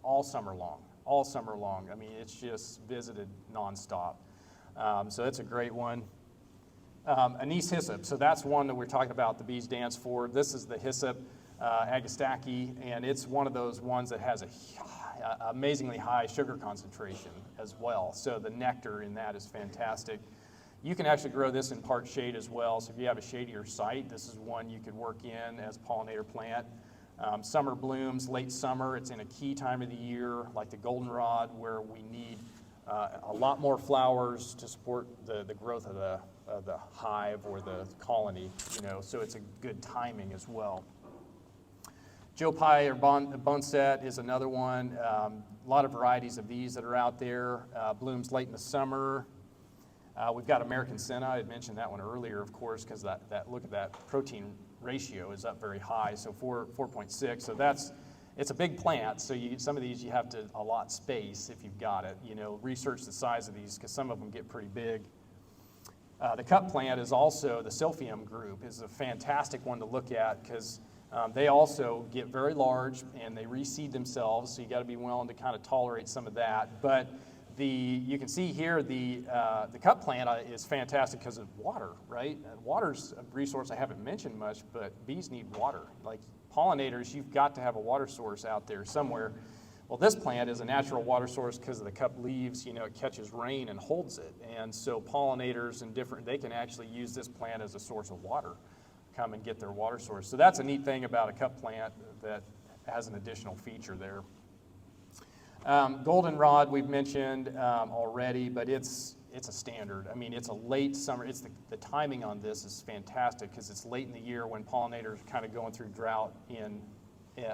all summer long. All summer long. I mean, it's just visited nonstop. So it's a great one. Anise hyssop. So that's one that we're talking about, the bees dance for. This is the hyssop agastaki, and it's one of those ones that has a amazingly high sugar concentration as well. So the nectar in that is fantastic. You can actually grow this in part shade as well. So if you have a shadier site, this is one you could work in as a pollinator plant. Summer blooms, late summer. It's in a key time of the year, like the goldenrod, where we need a lot more flowers to support the growth of the hive or the colony. So it's a good timing as well. Joe Pye or boneset is another one. A lot of varieties of these that are out there. Blooms late in the summer. We've got American senna. I had mentioned that one earlier, of course, because that look at that protein ratio is up very high, so 4.6. So it's a big plant. So some of these you have to allot space if you've got it. Research the size of these because some of them get pretty big. The cup plant is also the Silphium group is a fantastic one to look at because they also get very large and they reseed themselves, so you got to be willing to kind of tolerate some of that. But you can see here the cup plant is fantastic because of water, right? Water's a resource I haven't mentioned much, but bees need water. Like pollinators, you've got to have a water source out there somewhere. Well, this plant is a natural water source because of the cup leaves. It catches rain and holds it, and so pollinators and they can actually use this plant as a source of water. Come and get their water source. So that's a neat thing about a cup plant that has an additional feature there. Goldenrod we've mentioned already, but it's a standard. I mean, it's a late summer. It's the timing on this is fantastic because it's late in the year when pollinators are kind of going through drought and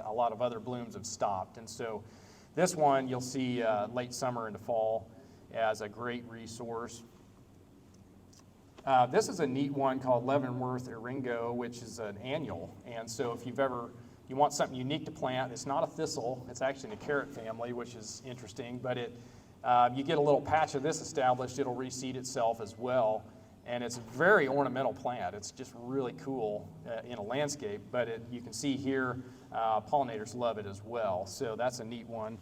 a lot of other blooms have stopped. And so this one you'll see late summer into fall as a great resource. This is a neat one called Leavenworth Eringo, which is an annual. And so if you want something unique to plant, it's not a thistle. It's actually in the carrot family, which is interesting. But you get a little patch of this established, it'll reseed itself as well. And it's a very ornamental plant. It's just really cool in a landscape. But you can see here, pollinators love it as well. So that's a neat one.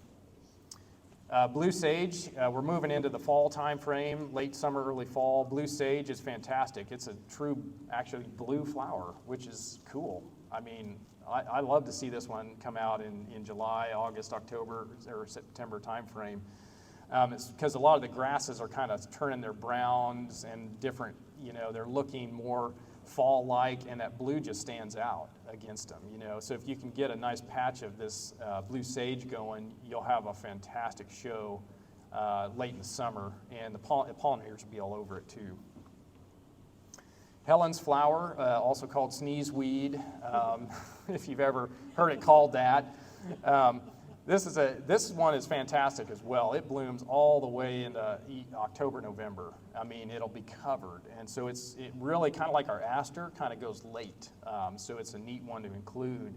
Blue sage, we're moving into the fall time frame, late summer, early fall. Blue sage is fantastic. It's a true, actually, blue flower, which is cool. I mean, I love to see this one come out in July, August, October, or September time frame. It's because a lot of the grasses are kind of turning their browns and different, they're looking more fall-like, and that blue just stands out against them, So if you can get a nice patch of this blue sage going, you'll have a fantastic show late in the summer, and the pollinators will be all over it too. Helen's flower, also called sneezeweed, if you've ever heard it called that. This one is fantastic as well. It blooms all the way into October, November. I mean, it'll be covered. And so it really, kind of like our aster, kind of goes late. So it's a neat one to include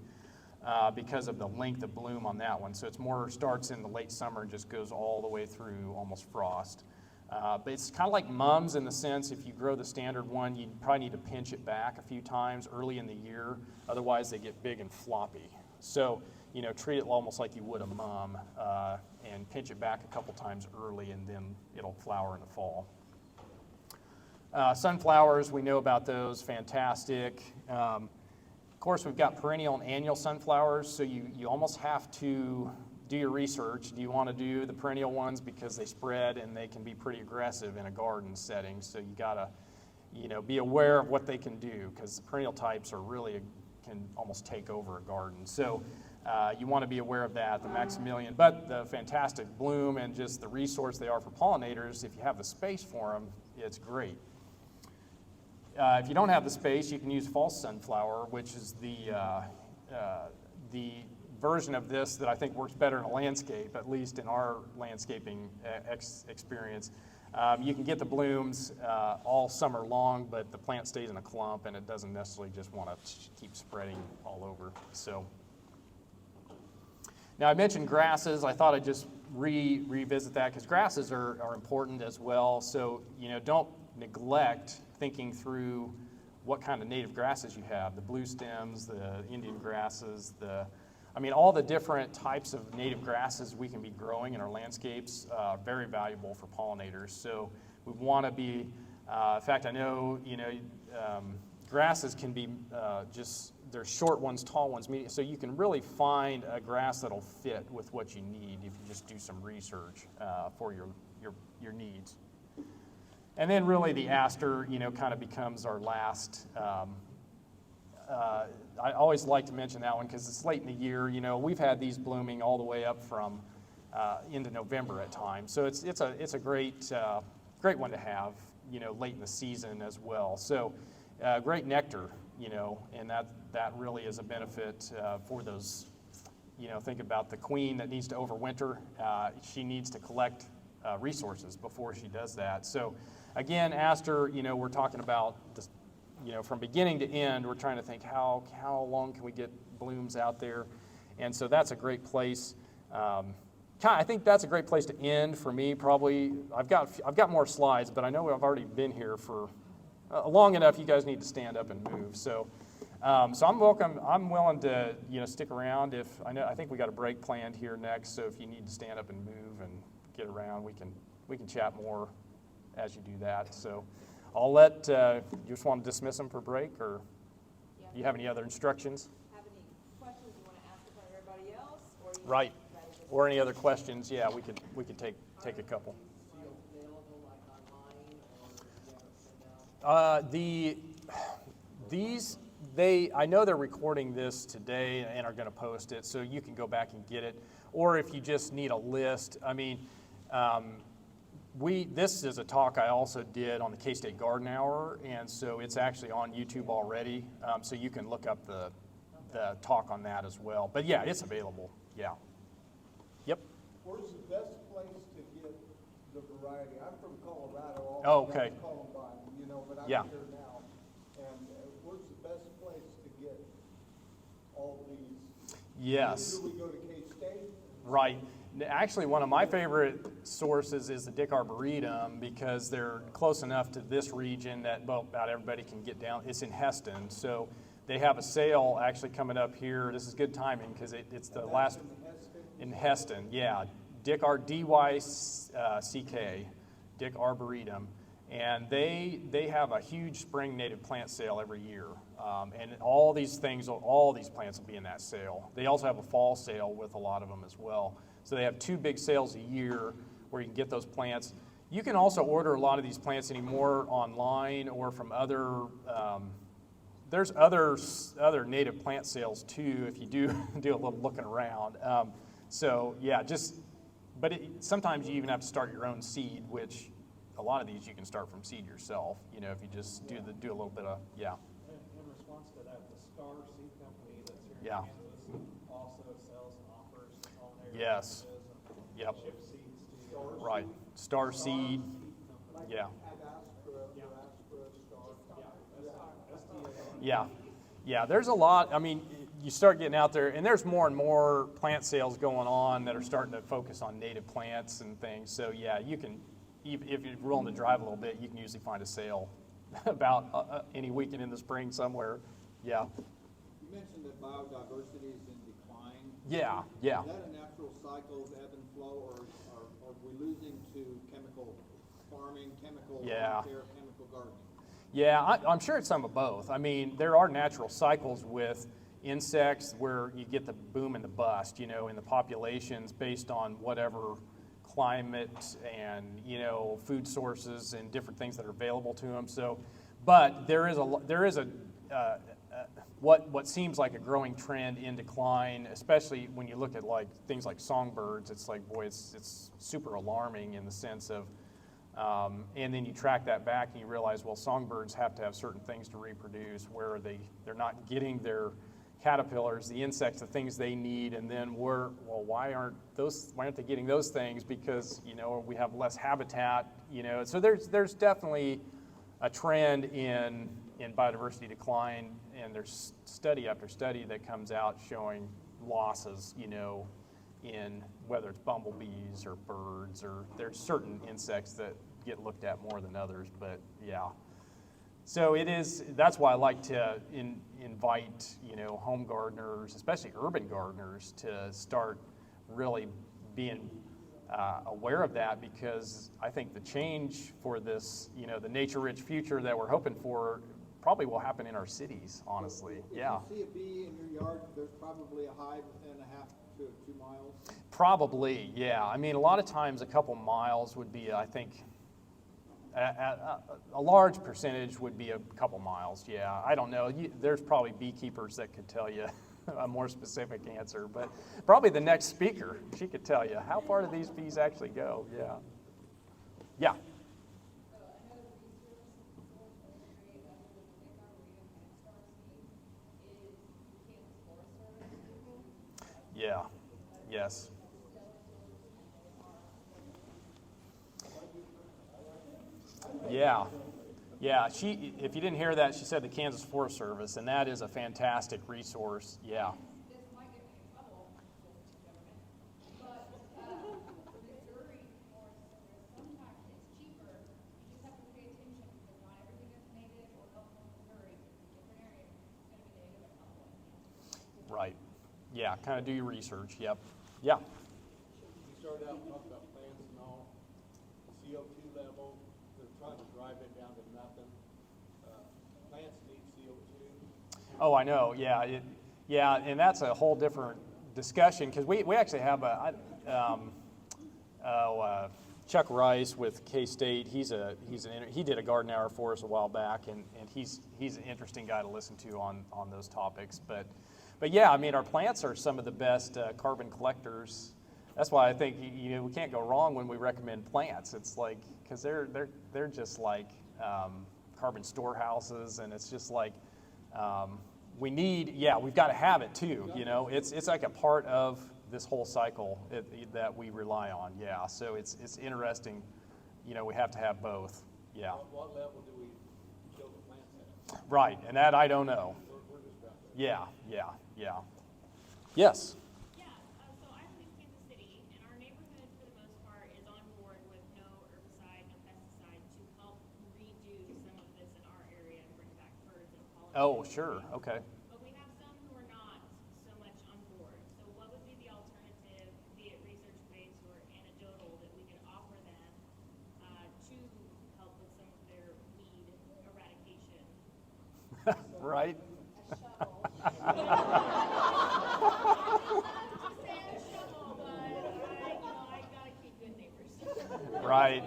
because of the length of bloom on that one. So it's starts in the late summer and just goes all the way through almost frost. But it's kind of like mums in the sense if you grow the standard one, you probably need to pinch it back a few times early in the year. Otherwise, they get big and floppy. So, treat it almost like you would a mum and pinch it back a couple times early, and then it'll flower in the fall. Sunflowers, we know about those, fantastic. Of course, we've got perennial and annual sunflowers, so you almost have to do your research. Do you want to do the perennial ones because they spread and they can be pretty aggressive in a garden setting? So you got to, be aware of what they can do, because the perennial types can almost take over a garden. So you want to be aware of that, the Maximilian. But the fantastic bloom and just the resource they are for pollinators, if you have the space for them, it's great. If you don't have the space, you can use false sunflower, which is the version of this that I think works better in a landscape, at least in our landscaping experience. You can get the blooms all summer long, but the plant stays in a clump and it doesn't necessarily just want to keep spreading all over. So now I mentioned grasses. I thought I'd just revisit that because grasses are important as well. So don't neglect thinking through what kind of native grasses you have, the blue stems, the Indian grasses, all the different types of native grasses we can be growing in our landscapes are very valuable for pollinators. So we want to be, in fact, I know, grasses can be there's short ones, tall ones, medium. So you can really find a grass that'll fit with what you need if you just do some research for your needs. And then really the aster, kind of becomes our last. I always like to mention that one because it's late in the year. We've had these blooming all the way up from into November at times. So it's a great one to have, late in the season as well. So great nectar, and that really is a benefit for those. Think about the queen that needs to overwinter. She needs to collect resources before she does that. So again, aster, we're talking about this, from beginning to end, we're trying to think how long can we get blooms out there, and so that's a great place. I think that's a great place to end for me. Probably, I've got more slides, but I know I've already been here for long enough. You guys need to stand up and move. So I'm willing to stick around. I think we got a break planned here next. So if you need to stand up and move and get around, we can chat more as you do that. So I'll let, you just want to dismiss them for break, or do you have any other instructions? Have any questions you want to ask about everybody else? Right. Or any other questions? Yeah, we could take a couple. I know they're recording this today and are going to post it, so you can go back and get it. Or if you just need a list, this is a talk I also did on the K-State Garden Hour, and so it's actually on YouTube already, so you can look up the talk on that as well. But yeah, it's available. Yeah. Yep. Where's the best place to get the variety? I'm from Colorado. Oh, okay. Columbine, but I'm Yeah. here now. And where's the best place to get all these? Yes. Do we go to K-State? Right. Actually, one of my favorite sources is the Dick Arboretum because they're close enough to this region that about everybody can get down. It's in Heston, so they have a sale actually coming up here. This is good timing because it's the last in Heston. Yeah, DYCK, Dick Arboretum, and they have a huge spring native plant sale every year, and all these plants will be in that sale. They also have a fall sale with a lot of them as well. So they have two big sales a year where you can get those plants. You can also order a lot of these plants anymore online or from other. There's other native plant sales too if you do a little looking around. So yeah, sometimes you even have to start your own seed, which a lot of these you can start from seed yourself. If you just do a little bit of yeah. In response to that, the Star Seed Company that's here in Yeah. Kansas also sells and offers pollinator Yes. packages and Yep. chip seeds to you. Right. Star Seed. Yeah. Yeah. Yeah, there's a lot. You start getting out there, and there's more and more plant sales going on that are starting to focus on native plants and things. So yeah, you can if you're willing to drive a little bit, you can usually find a sale about any weekend in the spring somewhere. Yeah. You mentioned that biodiversity is in decline. Yeah, yeah. Is that a natural cycle of ebb and flow, or are we losing to chemical farming, chemical Yeah. care, chemical gardening? Yeah, I'm sure it's some of both. I mean, there are natural cycles with insects where you get the boom and the bust, you know, in the populations based on whatever climate and, you know, food sources and different things that are available to them. So, but there is what seems like a growing trend in decline, especially when you look at like things like songbirds. It's like, boy, it's super alarming in the sense of, and then you track that back and you realize, well, songbirds have to have certain things to reproduce where they're not getting their caterpillars, the insects, the things they need, and then why aren't they getting those things? Because, you know, we have less habitat, you know. So there's definitely a trend in biodiversity decline, and there's study after study that comes out showing losses, you know, in whether it's bumblebees or birds, or there's certain insects that get looked at more than others, but yeah. So that's why I like to invite, you know, home gardeners, especially urban gardeners, to start really being aware of that, because I think the change for this, you know, the nature-rich future that we're hoping for probably will happen in our cities, honestly. If Yeah. you see a bee in your yard, there's probably a hive within a half to 2 miles. Probably, yeah. I mean, a lot of times a couple miles would be, I think, a large percentage would be a couple miles, yeah. I don't know. There's probably beekeepers that could tell you a more specific answer, but probably the next speaker, she could tell you how far do these bees actually go, yeah. Yeah. Yeah, yes. Yeah, yeah. If you didn't hear that, she said the Kansas Forest Service, and that is a fantastic resource. Yeah. This might get me in trouble with government, but Missouri Forest Service, sometimes it's cheaper. You just have to pay attention because not everything that's native or helpful in Missouri, different areas, is going to be native and helpful in Kansas. Right. Yeah. Kind of do your research. Yep. Yeah. You started out talking about plants and all, CO2 level, they're trying to drive it down to nothing. Plants need CO2. Oh, I know. Yeah. Yeah, and that's a whole different discussion, because we actually have Chuck Rice with K-State. He did a garden hour for us a while back, and he's an interesting guy to listen to on those topics. But yeah, I mean, our plants are some of the best carbon collectors. That's why I think we can't go wrong when we recommend plants. It's like, because they're just like carbon storehouses, and it's just like we've got to have it too. You know, it's like a part of this whole cycle that we rely on. Yeah, so it's interesting. You know, we have to have both. Yeah. What level do we kill the plants at? Right, and that I don't know. We're just about there. Yeah. Yes. Yeah, so I live in Kansas City, and our neighborhood, for the most part, is on board with no herbicide, no pesticide to help redo some of this in our area and bring back birds and pollinators. Oh, sure. Okay. But we have some who are not so much on board. So what would be the alternative, be it research-based or anecdotal, that we could offer them to help with some of their weed eradication? Right. A shovel. Right.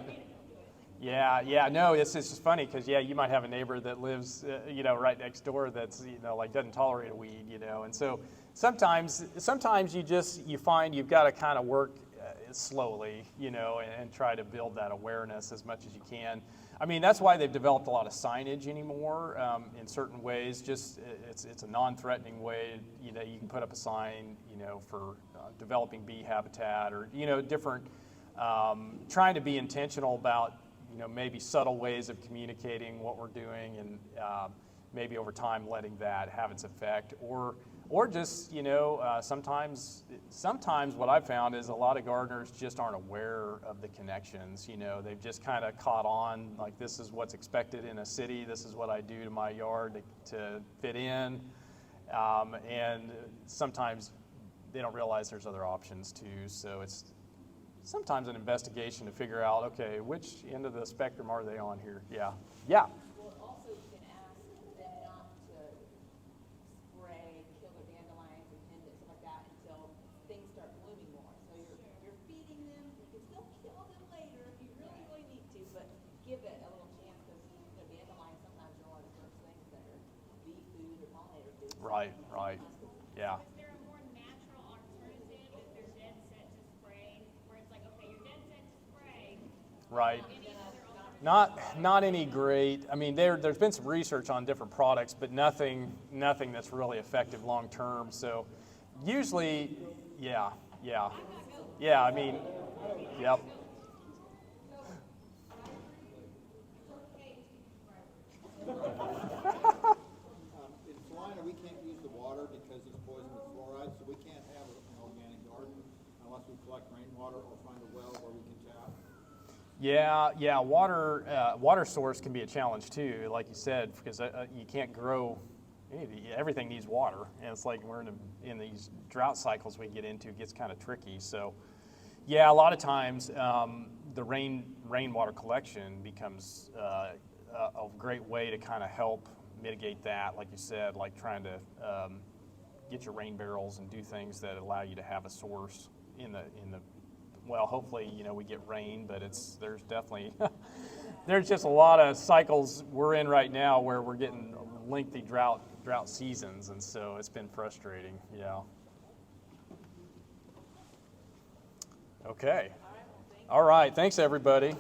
Yeah. No, it's just funny because you might have a neighbor that lives, right next door that's, like doesn't tolerate a weed, and so sometimes you find you've got to kind of work slowly, and try to build that awareness as much as you can. I mean, that's why they've developed a lot of signage anymore in certain ways. Just it's a non-threatening way. You can put up a sign, for developing bee habitat or different. Trying to be intentional about maybe subtle ways of communicating what we're doing, and maybe over time letting that have its effect, or just, sometimes what I've found is a lot of gardeners just aren't aware of the connections. They've just kind of caught on, like, this is what's expected in a city, this is what I do to my yard to fit in, and sometimes they don't realize there's other options too, so it's sometimes an investigation to figure out, okay, which end of the spectrum are they on here? Yeah. Well, also you can ask them not to spray killer dandelions and stuff like that until things start blooming more. So you're feeding them. You can still kill them later if you really, really need to, but give it a little chance because dandelions sometimes are one of the first things that are bee food or pollinator food. Right. Yeah. Is there a more natural alternative if they're dead set to spray, where it's like, okay, you're dead set to spray? Right. Any other alternative? Not any great. I mean, there's been some research on different products, but nothing that's really effective long term. So usually, yeah. I mean, yep. In Salina, we can't use the water because it's poisoned with fluoride, so we can't have an organic garden unless we collect rainwater or find a well where we can tap. Yeah. Water source can be a challenge too, like you said, because you can't grow. Everything needs water, and it's like we're in these drought cycles we get into. It gets kind of tricky. So, yeah, a lot of times the rainwater collection becomes a great way to kind of help mitigate that. Like you said, like trying to get your rain barrels and do things that allow you to have a source in the. Well, hopefully, we get rain, but there's definitely there's just a lot of cycles we're in right now where we're getting lengthy drought seasons, and so it's been frustrating. Yeah. Okay. All right. Thanks, everybody.